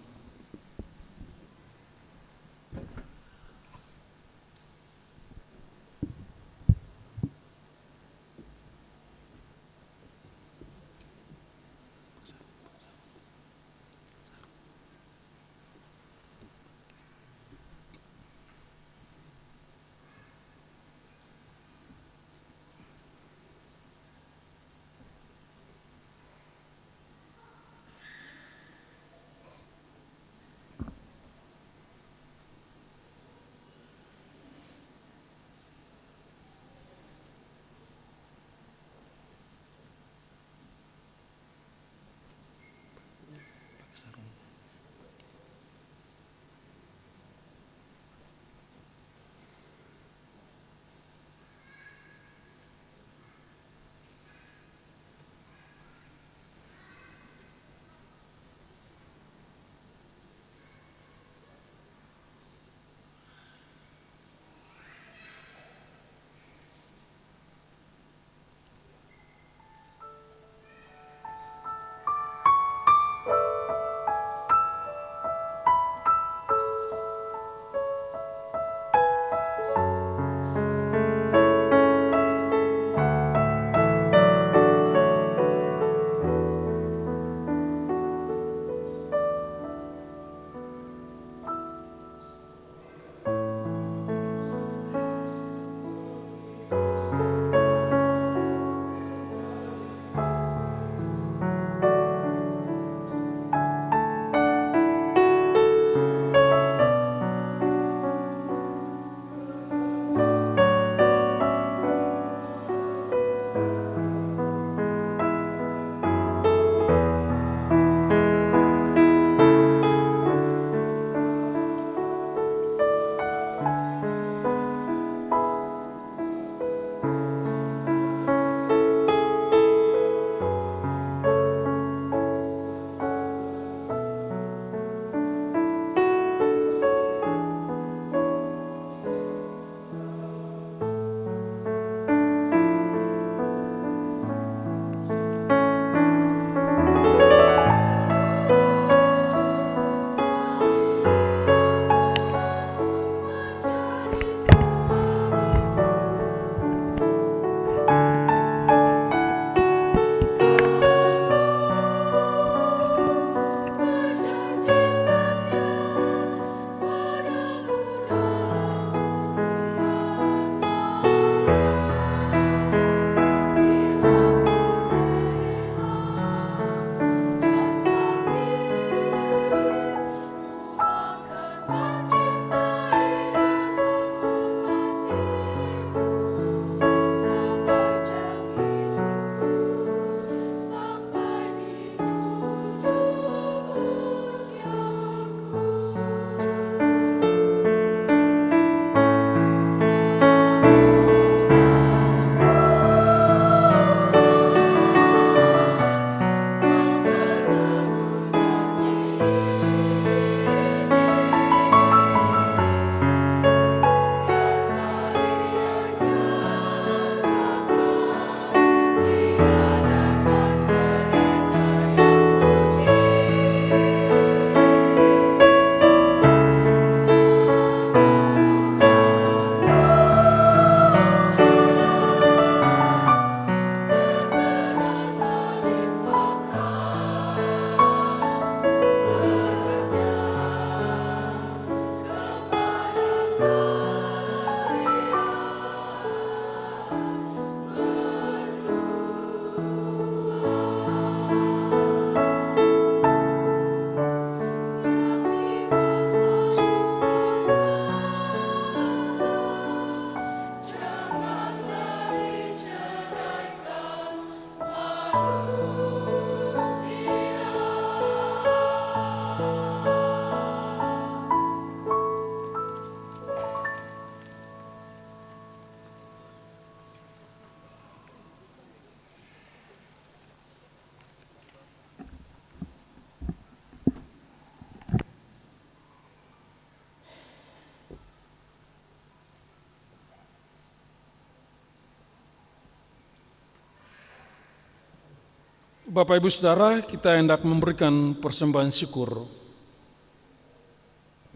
Bapak Ibu Saudara, kita hendak memberikan persembahan syukur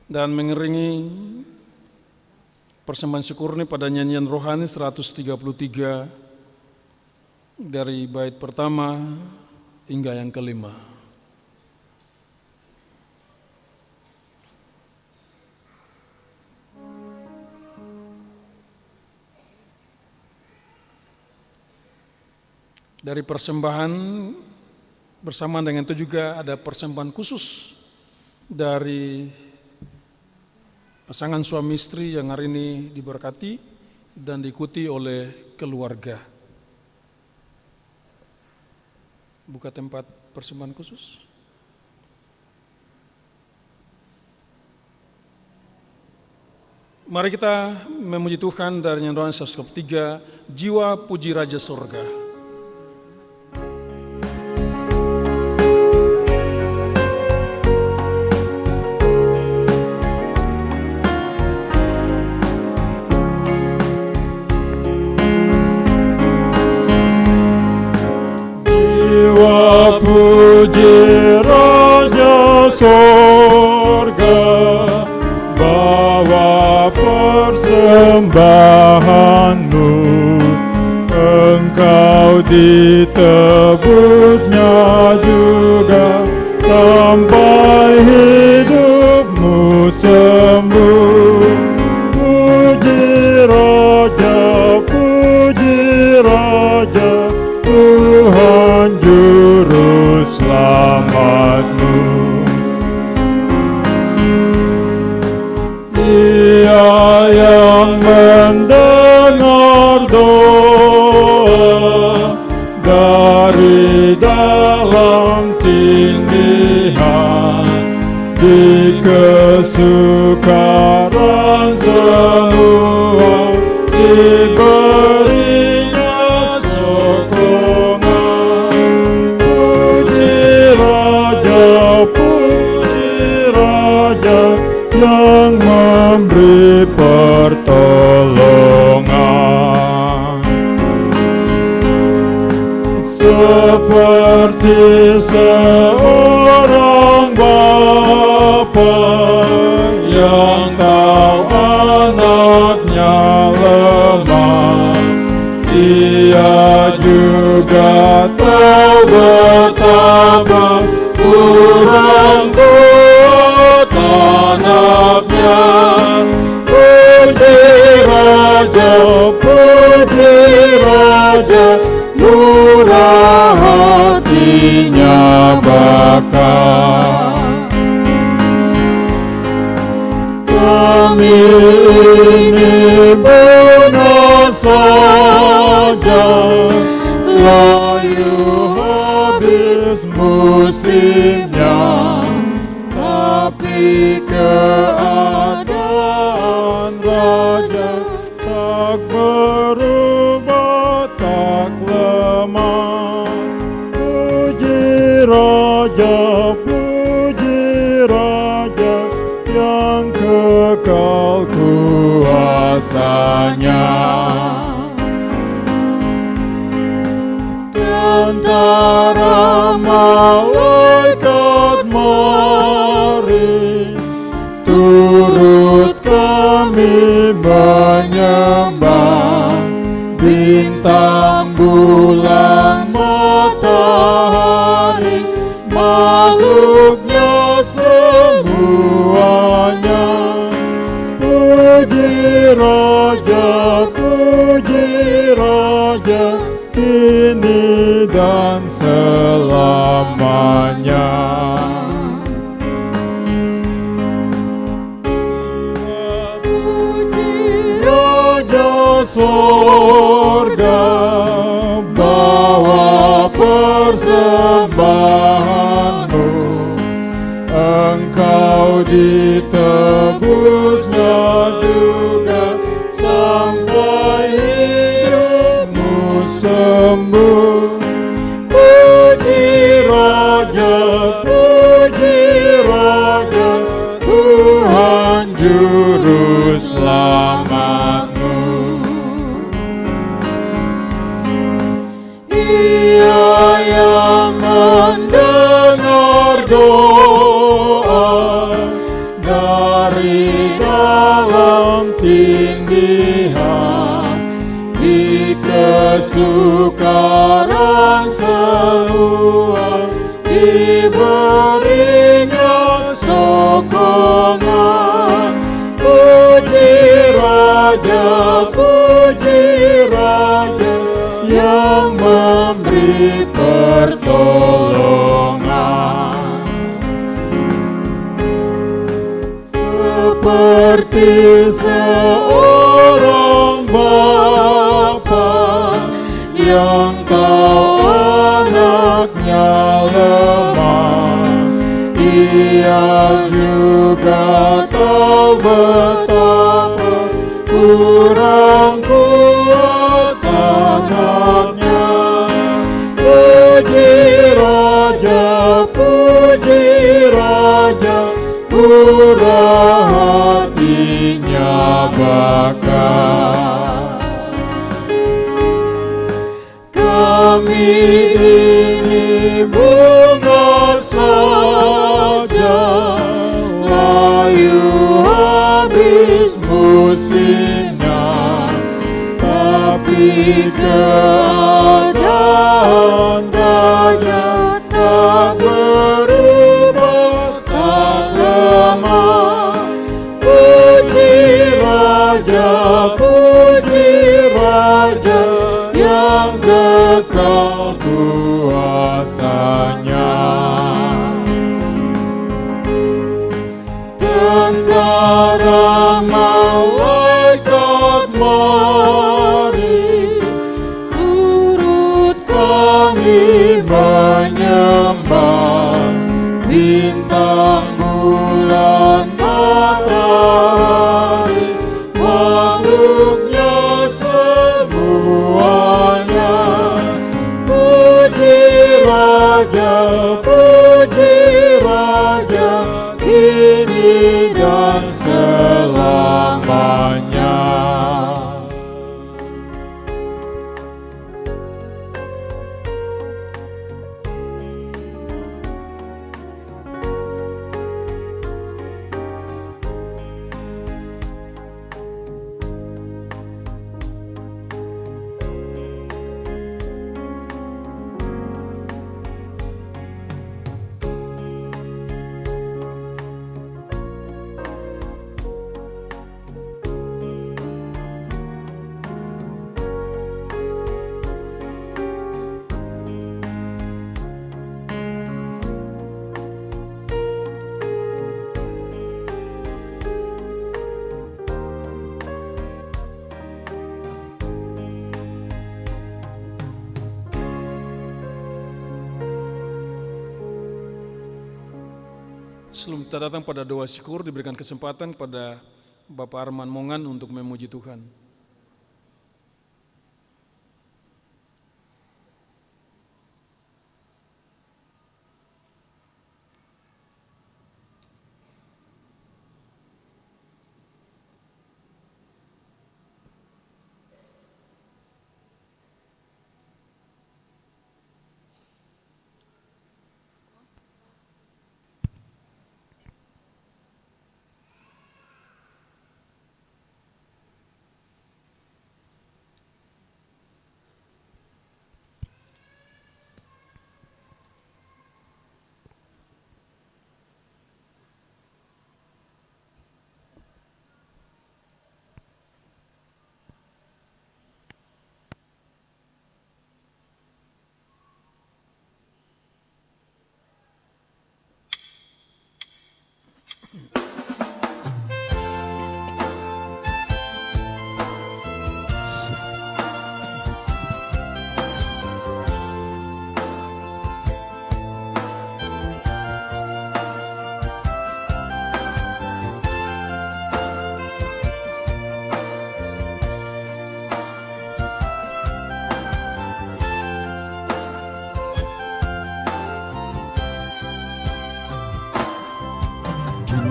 dan mengiringi persembahan syukur ini pada nyanyian rohani 133 dari bait pertama hingga yang kelima. Dari persembahan bersamaan dengan itu juga ada persembahan khusus dari pasangan suami istri yang hari ini diberkati dan diikuti oleh keluarga. Buka tempat persembahan khusus. Mari kita memuji Tuhan dari nyanyian 103, Jiwa Puji Raja Sorga. Puji Raja Sorga, bawa persembahanmu, Engkau ditebusnya juga, sampai hidupmu sembuh. Puji Raja, Tuhan Juru Selamatmu. Ia yang mendengar doa dari dalam tindihan, di kesukaran semua diberinya sokongan. Puji Raja yang memberi pertolongan. Seperti seorang bapa yang tahu anaknya lemah, Ia juga tahu betapa kurang kuat anaknya. Puji Raja, murah hatinya bakal. Kami ini benar saja, layu habis musimnya, tapi keadaan Raja tak berubah, tak lemah. Puji Raja yang kekal kuasanya. Tentara malaikat mari, turut kami menyembah. Bintang, bulan, matahari, makhluknya semuanya. Puji Raja, kini dan selamanya. Puji Raja Sorga, bawa persembahanmu, Engkau ditebusnya juga, sampai hidupmu sembuh. Puji Raja, Tuhan Juru Selamatmu. Ia yang berdoa dari dalam tindihan, di kesukaran semua diberinya sokongan. Puji Raja yang memberi pertolongan. Seperti seorang bapa yang tahu anaknya lemah, Ia juga tahu betapa kurang kuat anaknya. Puji Raja, murah hatinya bakar. Kami ini bunga saja, layu habis musimnya, tapi keadaan Raja tak berubah, tak lemah. Puji Raja yang kekal kuasanya. Tentara malaikat mari, turut kami menyembah. Bintang, bulan, matahari, makhluknya semuanya. Puji Raja, kini dan selamanya. Sebelum kita datang pada doa syukur, diberikan kesempatan kepada Bapak Arman Mongan untuk memuji Tuhan.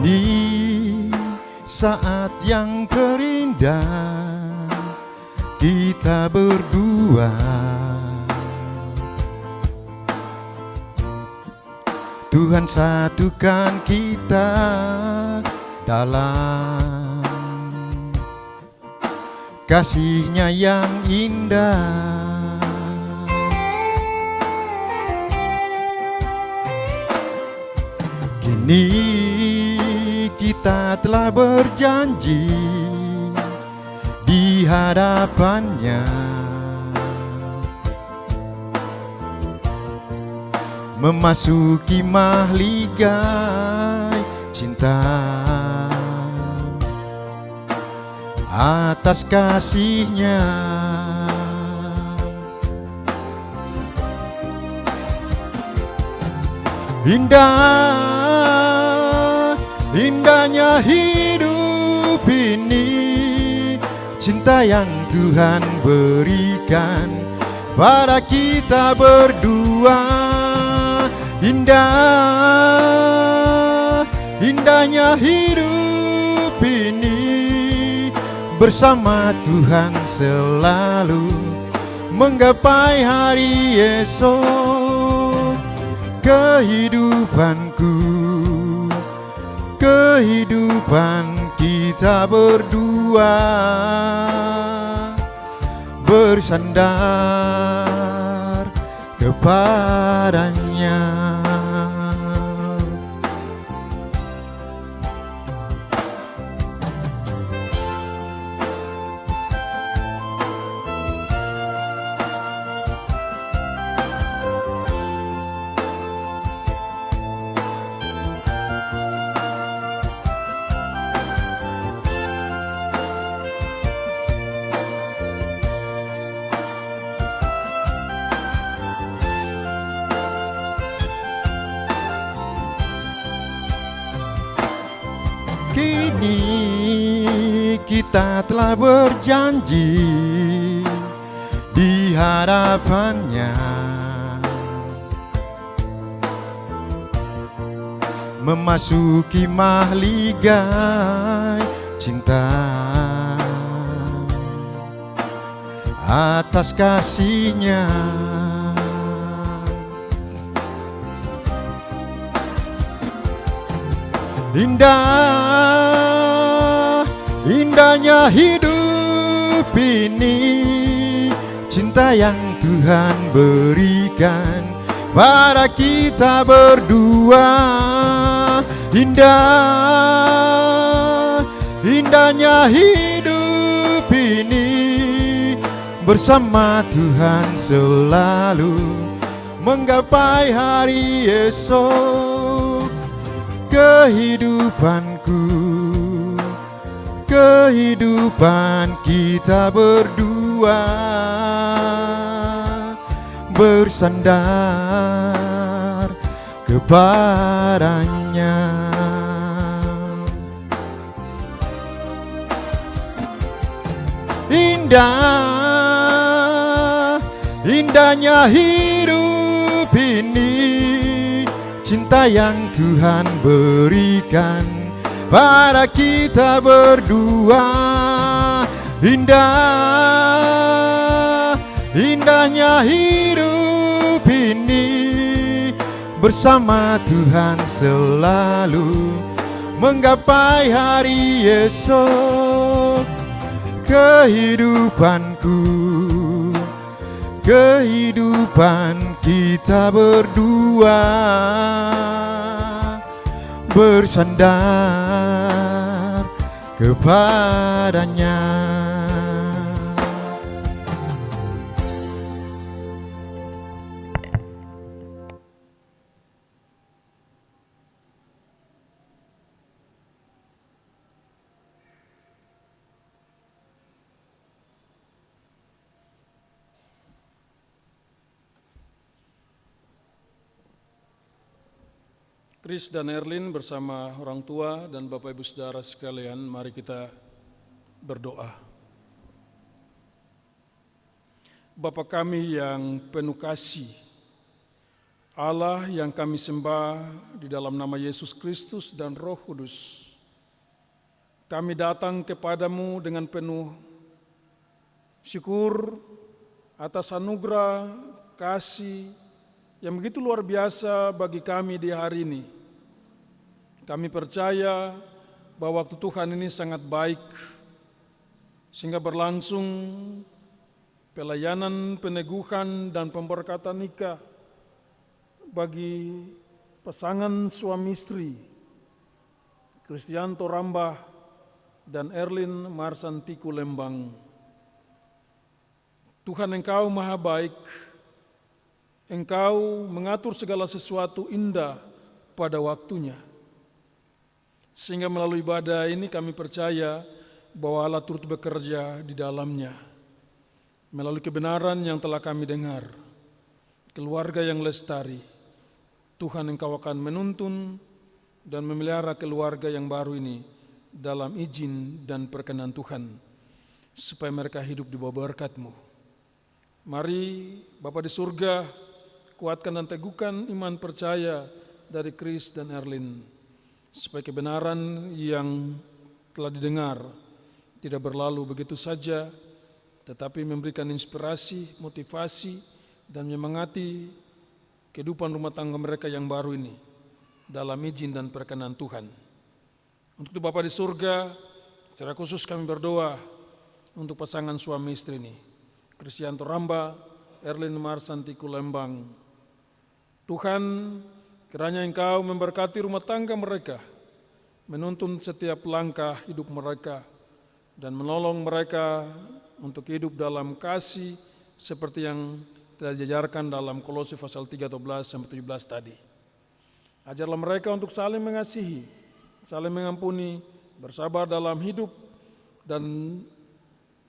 Di saat yang terindah kita berdua, Tuhan satukan kita dalam kasih-Nya yang indah. Kini kita telah berjanji di hadapan-Nya, memasuki mahligai cinta atas kasih-Nya. Indahnya hidup ini, cinta yang Tuhan berikan pada kita berdua. Indahnya hidup ini, bersama Tuhan selalu menggapai hari esok. Kehidupan kita berdua bersandar kepada-Nya. Kini kita telah berjanji di hadapan-Nya, memasuki mahligai cinta atas kasih-Nya. Indahnya hidup ini, cinta yang Tuhan berikan pada kita berdua. Indahnya hidup ini, bersama Tuhan selalu menggapai hari esok. Kehidupan kita berdua bersandar kepada-Nya. Indahnya hidup ini, cinta yang Tuhan berikan pada kita berdua. Indahnya hidup ini, bersama Tuhan selalu menggapai hari esok. Kehidupan kita berdua bersandar kepada-Nya. Chris dan Erlin bersama orang tua dan Bapak Ibu Saudara sekalian, mari kita berdoa. Bapa kami yang penuh kasih, Allah yang kami sembah di dalam nama Yesus Kristus dan Roh Kudus, kami datang kepadamu dengan penuh syukur atas anugerah kasih yang begitu luar biasa bagi kami di hari ini. Kami percaya bahwa waktu Tuhan ini sangat baik, sehingga berlangsung pelayanan, peneguhan, dan pemberkatan nikah bagi pasangan suami istri Kristianto Rambah dan Erlin Marsantiku Lembang. Tuhan, Engkau maha baik, Engkau mengatur segala sesuatu indah pada waktunya. Sehingga melalui ibadah ini kami percaya bahwa Allah turut bekerja di dalamnya. Melalui kebenaran yang telah kami dengar, keluarga yang lestari, Tuhan, Engkau akan menuntun dan memelihara keluarga yang baru ini dalam izin dan perkenan Tuhan, supaya mereka hidup di bawah berkat-Mu. Mari Bapa di surga, kuatkan dan teguhkan iman percaya dari Chris dan Erlin, supaya kebenaran yang telah didengar tidak berlalu begitu saja, tetapi memberikan inspirasi, motivasi, dan menyemangati kehidupan rumah tangga mereka yang baru ini dalam izin dan perkenan Tuhan. Untuk itu Bapa di surga, secara khusus kami berdoa untuk pasangan suami istri ini, Kristianto Rambah, Erlin Marsantiku Lembang. Tuhan, kiranya Engkau memberkati rumah tangga mereka, menuntun setiap langkah hidup mereka, dan menolong mereka untuk hidup dalam kasih seperti yang telah diajarkan dalam Kolose pasal 3:12-17 tadi. Ajarlah mereka untuk saling mengasihi, saling mengampuni, bersabar dalam hidup, dan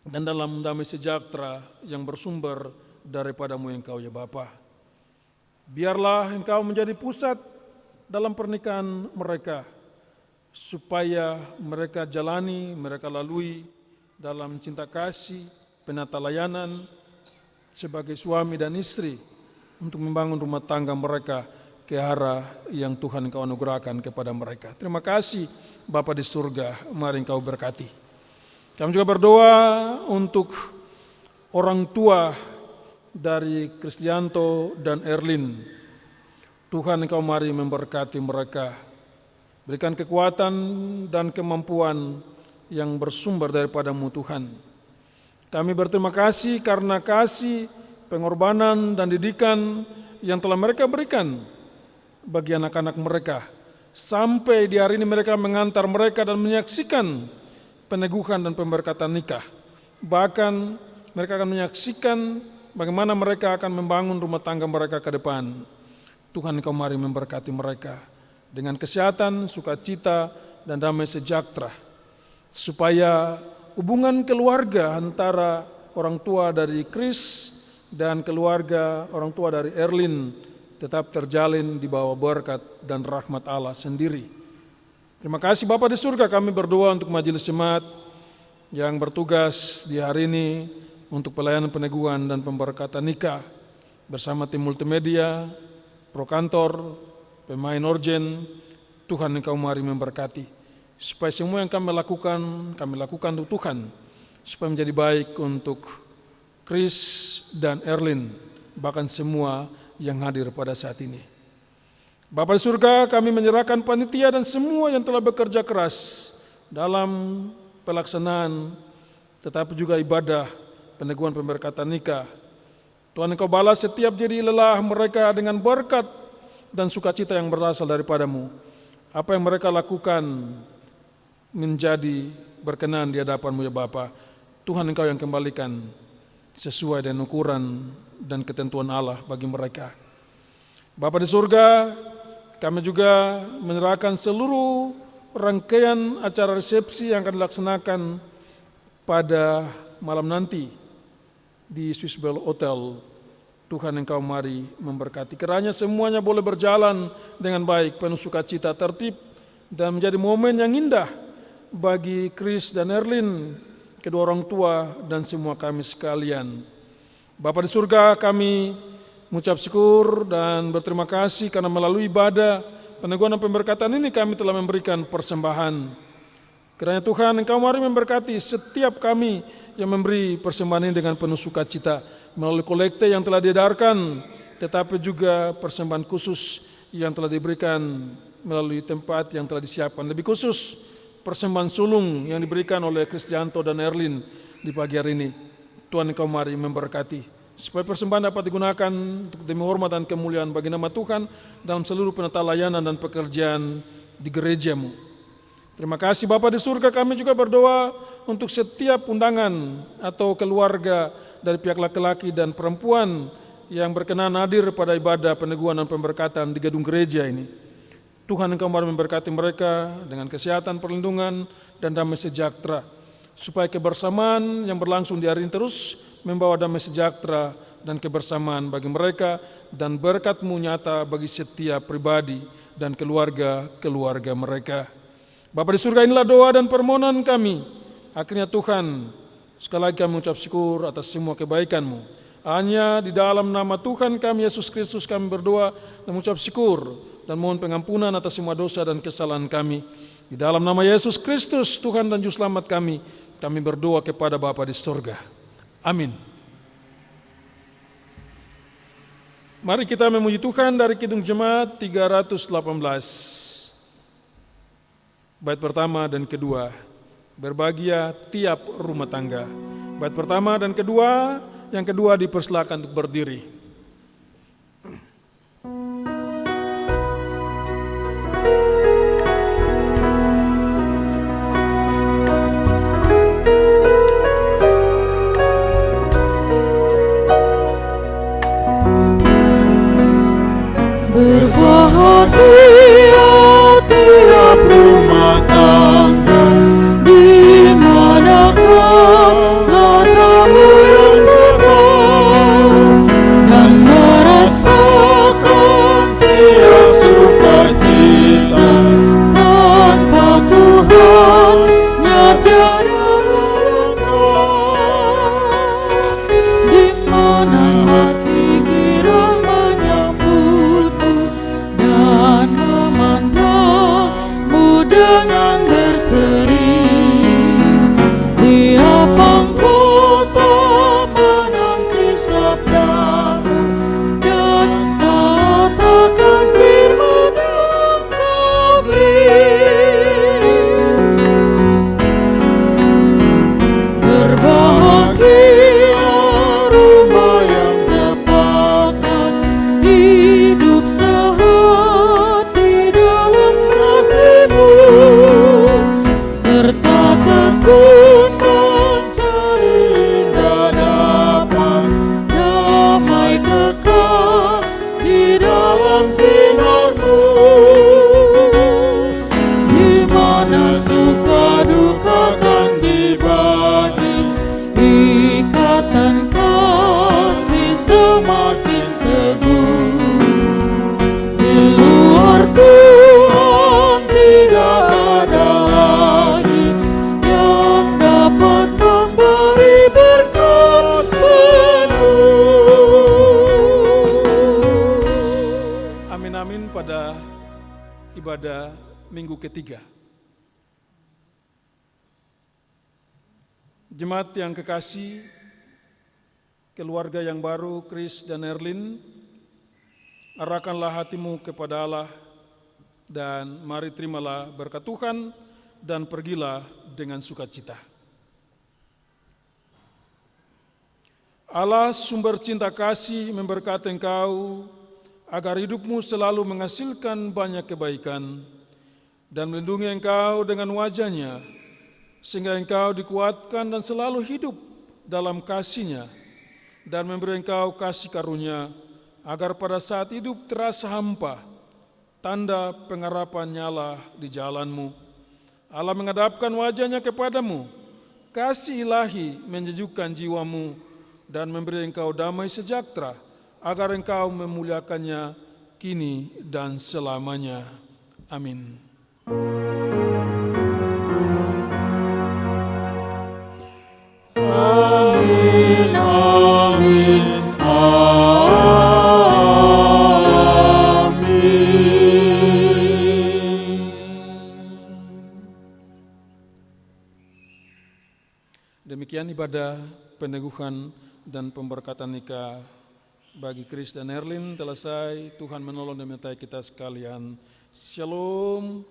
dalam damai sejahtera yang bersumber daripada-Mu Engkau ya Bapa. Biarlah Engkau menjadi pusat dalam pernikahan mereka, supaya mereka jalani, mereka lalui dalam cinta kasih, penata layanan sebagai suami dan istri untuk membangun rumah tangga mereka ke arah yang Tuhan Engkau anugerahkan kepada mereka. Terima kasih Bapa di surga, mari Engkau berkati. Kami juga berdoa untuk orang tua dari Kristianto dan Erlin. Tuhan, Engkau mari memberkati mereka, berikan kekuatan dan kemampuan yang bersumber daripada-Mu Tuhan. Kami berterima kasih karena kasih, pengorbanan, dan didikan yang telah mereka berikan bagi anak-anak mereka. Sampai di hari ini mereka mengantar mereka dan menyaksikan peneguhan dan pemberkatan nikah. Bahkan mereka akan menyaksikan bagaimana mereka akan membangun rumah tangga mereka ke depan. Tuhan, Engkau mari memberkati mereka dengan kesehatan, sukacita, dan damai sejahtera, supaya hubungan keluarga antara orang tua dari Chris dan keluarga orang tua dari Erlin tetap terjalin di bawah berkat dan rahmat Allah sendiri. Terima kasih Bapa di surga, kami berdoa untuk majelis jemaat yang bertugas di hari ini untuk pelayanan peneguhan dan pemberkatan nikah bersama tim multimedia, pro kantor, pemain orgen. Tuhan, Engkau mari memberkati, supaya semua yang kami lakukan untuk Tuhan, supaya menjadi baik untuk Chris dan Erlin, bahkan semua yang hadir pada saat ini. Bapa di surga, kami menyerahkan panitia dan semua yang telah bekerja keras dalam pelaksanaan, tetapi juga ibadah peneguhan pemberkatan nikah. Tuhan, Engkau balas setiap jerih lelah mereka dengan berkat dan sukacita yang berasal daripada-Mu. Apa yang mereka lakukan menjadi berkenan di hadapan-Mu ya Bapa. Tuhan, Engkau yang kembalikan sesuai dengan ukuran dan ketentuan Allah bagi mereka. Bapa di surga, kami juga menyerahkan seluruh rangkaian acara resepsi yang akan dilaksanakan pada malam nanti di Swiss Bell Hotel. Tuhan, Engkau mari memberkati. Kiranya semuanya boleh berjalan dengan baik, penuh sukacita, tertib, dan menjadi momen yang indah bagi Chris dan Erlin, kedua orang tua, dan semua kami sekalian. Bapa di surga, kami mengucap syukur dan berterima kasih karena melalui ibadah peneguhan dan pemberkatan ini kami telah memberikan persembahan. Kiranya Tuhan, Engkau mari memberkati setiap kami yang memberi persembahan ini dengan penuh sukacita melalui kolekte yang telah diedarkan tetapi juga persembahan khusus yang telah diberikan melalui tempat yang telah disiapkan. Lebih khusus, persembahan sulung yang diberikan oleh Kristianto dan Erlin di pagi hari ini. Tuhan Engkau mari memberkati, supaya persembahan dapat digunakan untuk demi hormat dan kemuliaan bagi nama Tuhan dalam seluruh penata layanan dan pekerjaan di gereja-Mu. Terima kasih Bapa di surga, kami juga berdoa untuk setiap undangan atau keluarga dari pihak laki-laki dan perempuan yang berkenan hadir pada ibadah peneguhan dan pemberkatan di gedung gereja ini. Tuhan Engkau mari memberkati mereka dengan kesehatan, perlindungan, dan damai sejahtera, supaya kebersamaan yang berlangsung di hari ini terus membawa damai sejahtera dan kebersamaan bagi mereka, dan berkat-Mu nyata bagi setiap pribadi dan keluarga-keluarga mereka. Bapa di surga, inilah doa dan permohonan kami. Akhirnya Tuhan, sekali lagi kami mengucap syukur atas semua kebaikan-Mu. Hanya di dalam nama Tuhan kami Yesus Kristus kami berdoa dan mengucap syukur dan mohon pengampunan atas semua dosa dan kesalahan kami. Di dalam nama Yesus Kristus Tuhan dan Juru Selamat kami berdoa kepada Bapa di surga. Amin. Mari kita memuji Tuhan dari Kidung Jemaat 318. Bait pertama dan kedua, berbahagia tiap rumah tangga. Bait pertama dan kedua, yang kedua dipersilakan untuk berdiri. Berbahagia tiap rumah tangga, di manakah letakmu yang tegak, dan merasakan tiap sukacita tanpa Tuhan nyata lengkap. Di mana hati kira menyambutmu dan memandangmu dengan berseri, tiap anggota menanti sabdamu dan taat akan firman yang kau beri. Berbahagia rumah yang sepakat, hidup sehat di dalam kasih-Mu, serta tekun mencari indah dapat damai kekal di dalam sinar-Mu, di mana suka duka kan dibagi, ikatan kasih semakin teguh. Di luar Tuhan tidak ada lagi yang dapat memberi berkat penuh. Amin amin pada ibadah minggu ketiga. Jemaat yang kekasih, keluarga yang baru Chris dan Erlin, arahkanlah hatimu kepada Allah dan mari terimalah berkat Tuhan dan pergilah dengan sukacita. Allah sumber cinta kasih memberkati engkau agar hidupmu selalu menghasilkan banyak kebaikan dan melindungi engkau dengan wajah-Nya, sehingga engkau dikuatkan dan selalu hidup dalam kasih-Nya, dan memberi engkau kasih karunia, agar pada saat hidup terasa hampa, tanda pengharapan nyala di jalanmu. Allah menghadapkan wajah-Nya kepadamu, kasih ilahi menyejukkan jiwamu, dan memberi engkau damai sejahtera, agar engkau memuliakannya kini dan selamanya. Amin. Amin, amin, Demikian ibadah peneguhan dan pemberkatan nikah bagi Chris dan Erlin selesai. Tuhan menolong dan menyertai kita sekalian. Shalom.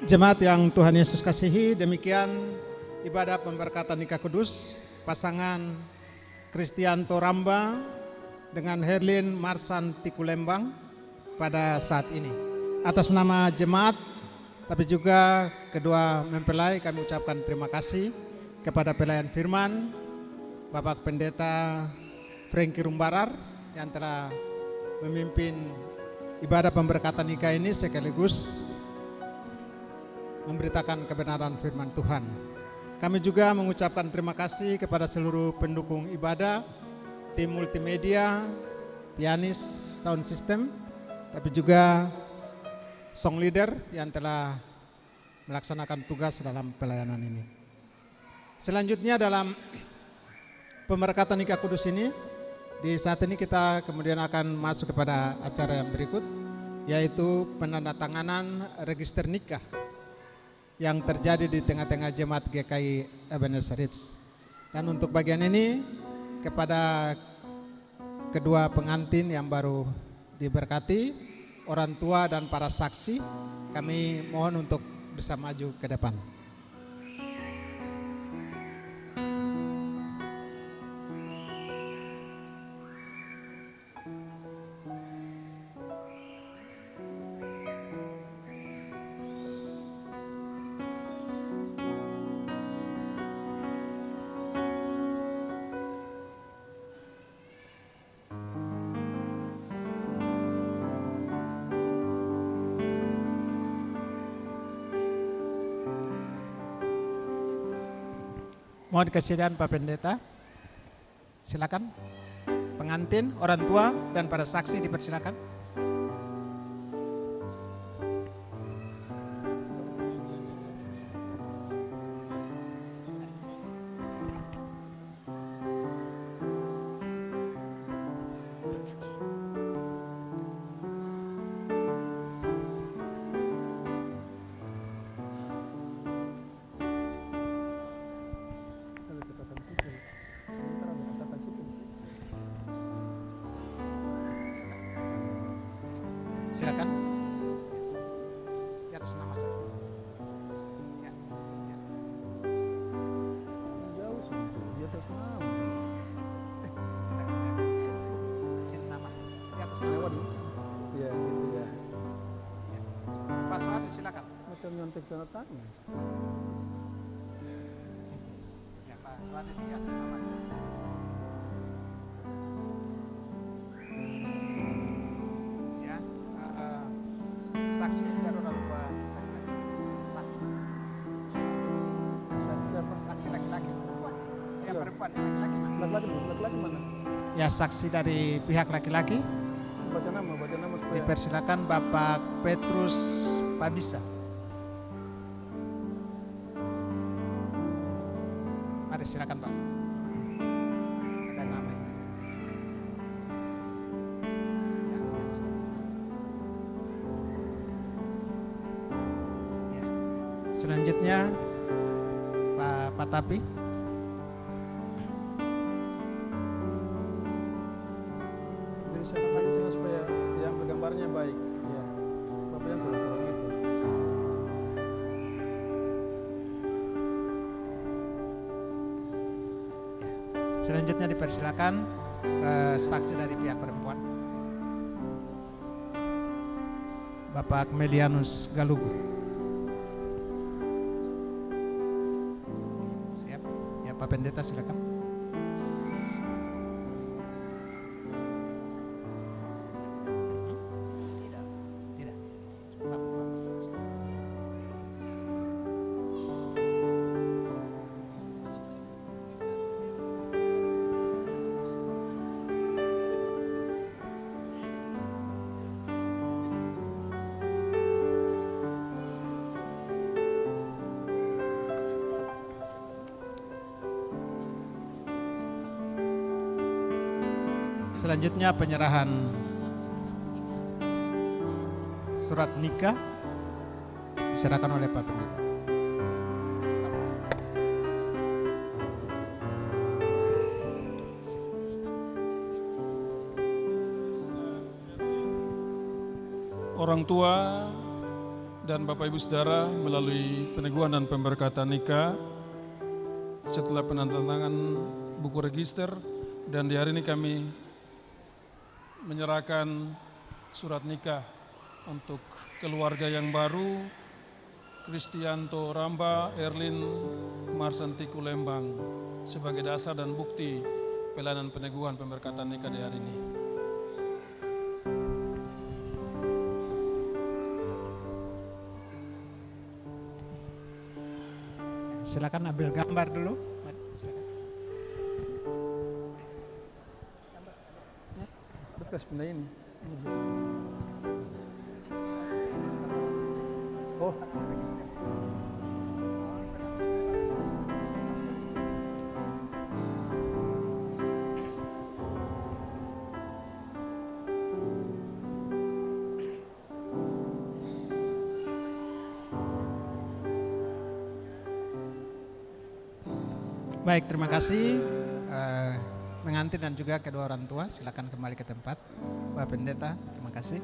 Jemaat yang Tuhan Yesus kasihi, demikian ibadah pemberkatan nikah kudus pasangan Kristianto Ramba dengan Herlin Marsan Tikulembang pada saat ini. Atas nama jemaat, tapi juga kedua mempelai, kami ucapkan terima kasih kepada pelayan firman Bapak Pendeta Franky Rumbarar yang telah memimpin ibadah pemberkatan nikah ini sekaligus memberitakan kebenaran firman Tuhan. Kami juga mengucapkan terima kasih kepada seluruh pendukung ibadah, tim multimedia, pianis, sound system, tapi juga song leader yang telah melaksanakan tugas dalam pelayanan ini. Selanjutnya dalam pemberkatan nikah kudus ini, di saat ini kita kemudian akan masuk kepada acara yang berikut, yaitu penandatanganan register nikah yang terjadi di tengah-tengah jemaat GKI Ebenezer Ridge. Dan untuk bagian ini kepada kedua pengantin yang baru diberkati, orang tua dan para saksi, kami mohon untuk bisa maju ke depan. Mohon kesediaan Pak Pendeta. Silakan. Pengantin, orang tua, dan para saksi dipersilakan. Silakan. Di atas nama saya. Ya, ya. Jauh di atas nama. Sini nama saya. Di atas nama saya. Iya gitu ya. Ya. Pak Soehardi silakan. Macam nyontek tanda tangan. Ya, Pak Soehardi di atas nama saya. Saksi dari orang tua laki-laki. Saksi. Saksi laki-laki. Yang perempuan, laki-laki mana? Laki-laki mana? Ya, saksi dari pihak laki-laki baca nama supaya. Dipersilakan Bapak Petrus Pabisa. Mari silakan Pak. Ada nama ini. Ya. Selanjutnya Pak Patapi. Bisa lagi supaya yang bergambarnya baik. Ya. Bapak yang salah itu. Selanjutnya dipersilakan saksi dari pihak perempuan. Bapak Melianus Galugu. Siap. Ya Pak Pendeta silakan. Tidak. Bapak saksi. Selanjutnya penyerahan surat nikah diserahkan oleh Pak Pendeta. Orang tua dan Bapak Ibu Saudara melalui peneguhan dan pemberkatan nikah setelah penandatanganan buku register, dan di hari ini kami menyerahkan surat nikah untuk keluarga yang baru, Kristianto Ramba Erlin Marsanti Kulembang, sebagai dasar dan bukti pelayanan peneguhan pemberkatan nikah di hari ini. Silakan ambil gambar dulu. Mari, silakan. Bekas pindah ini. Oh. Baik, terima kasih pengantin dan juga kedua orang tua. Silakan kembali ke tempat. Pak Pendeta, terima kasih.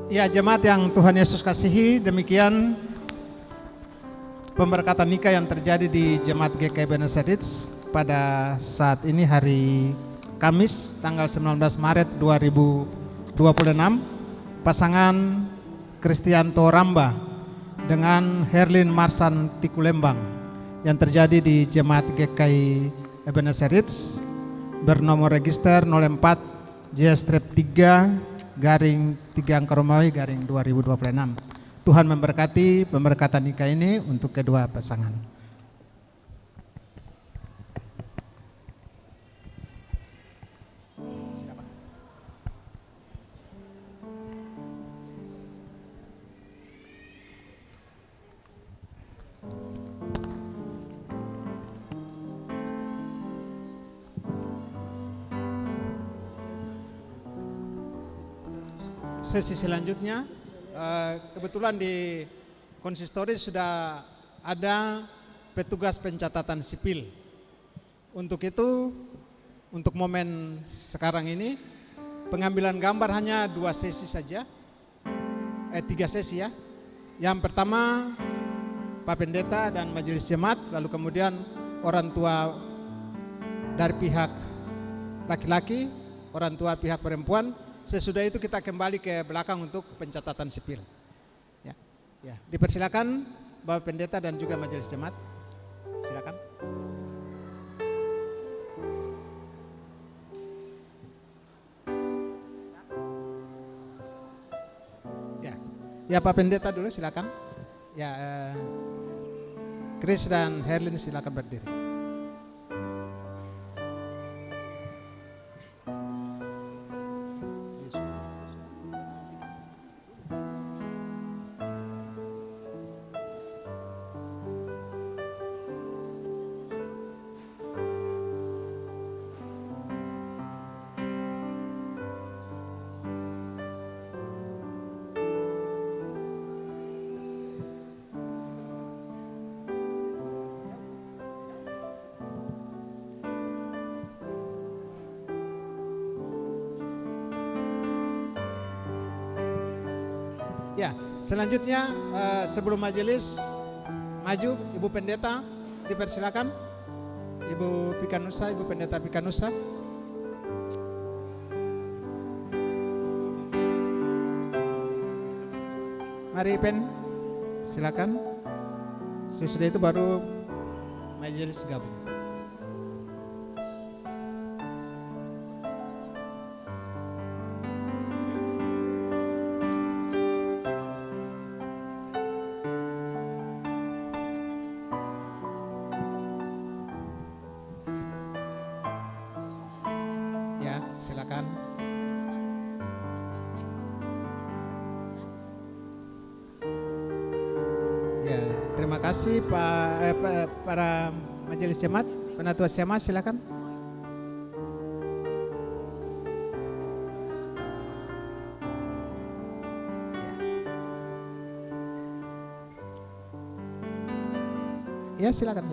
Ya, jemaat yang Tuhan Yesus kasihi, demikian pemberkatan nikah yang terjadi di Jemaat GKI Beneserits pada saat ini hari Kamis tanggal 19 Maret 2026. Pasangan Kristianto Ramba dengan Herlin Marsan Tikulembang yang terjadi di Jemaat GKI Beneserits bernomor register 04 JS-3 garing 3 angka Romawi garing 2026. Tuhan memberkati pemberkatan nikah ini untuk kedua pasangan. Sesi selanjutnya, kebetulan di konsistori sudah ada petugas pencatatan sipil. Untuk itu, untuk momen sekarang ini, pengambilan gambar hanya 2 sesi saja, 3 sesi ya. Yang pertama Pak Pendeta dan Majelis Jemaat, lalu kemudian orang tua dari pihak laki-laki, orang tua pihak perempuan. Sesudah itu kita kembali ke belakang untuk pencatatan sipil. Ya, dipersilakan Bapak Pendeta dan juga Majelis Jemaat. Silakan. Ya Pak Pendeta dulu silakan. Ya Chris dan Herlin silakan berdiri. Ya, selanjutnya sebelum majelis maju, Ibu Pendeta dipersilakan. Ibu Pikanusa, Ibu Pendeta Pikanusa. Mari Pen, silakan. Sesudah itu baru majelis gabung. Ya, silakan. Ya, terima kasih para majelis jemaat, penatua jemaat silakan. Ya, silakan.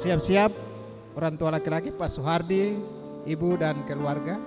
Siap-siap orang tua laki-laki Pak Suhardi, Ibu dan keluarga.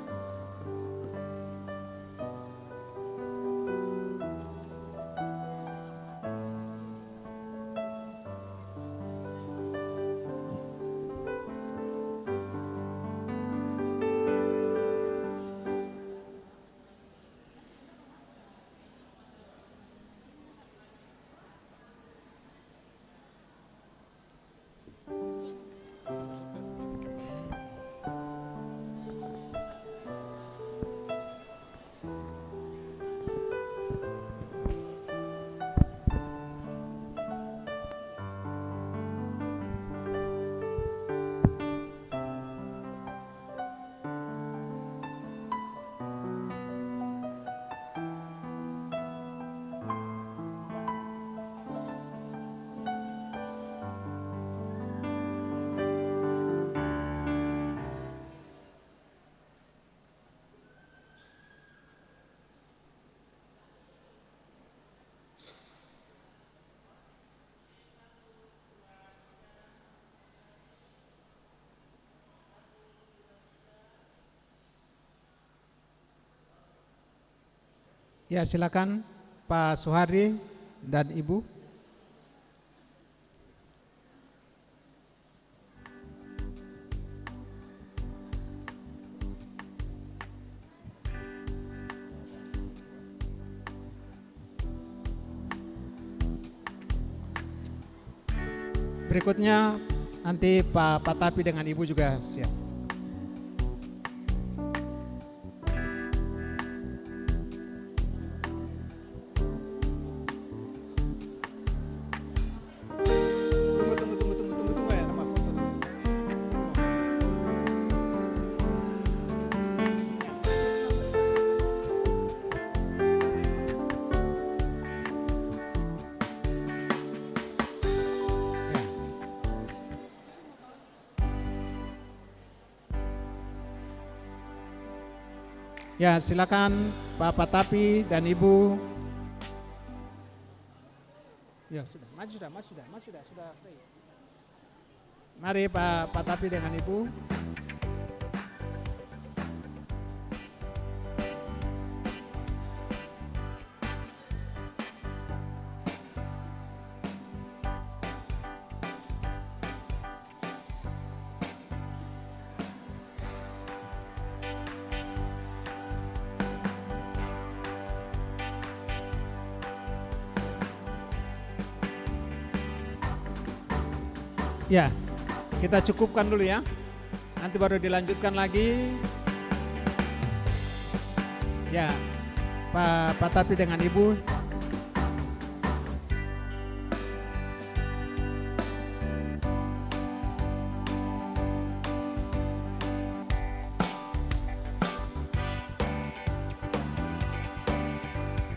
Ya, silakan Pak Suhardi dan Ibu. Berikutnya nanti Pak Tapi dengan Ibu juga siap. Tunggu ya, nama foto. Ya, silakan Pak Tapi dan Ibu. Ya, sudah. Mari Pak Tapi dengan Ibu. Ya, kita cukupkan dulu ya. Nanti baru dilanjutkan lagi. Ya, Pak Tapi dengan Ibu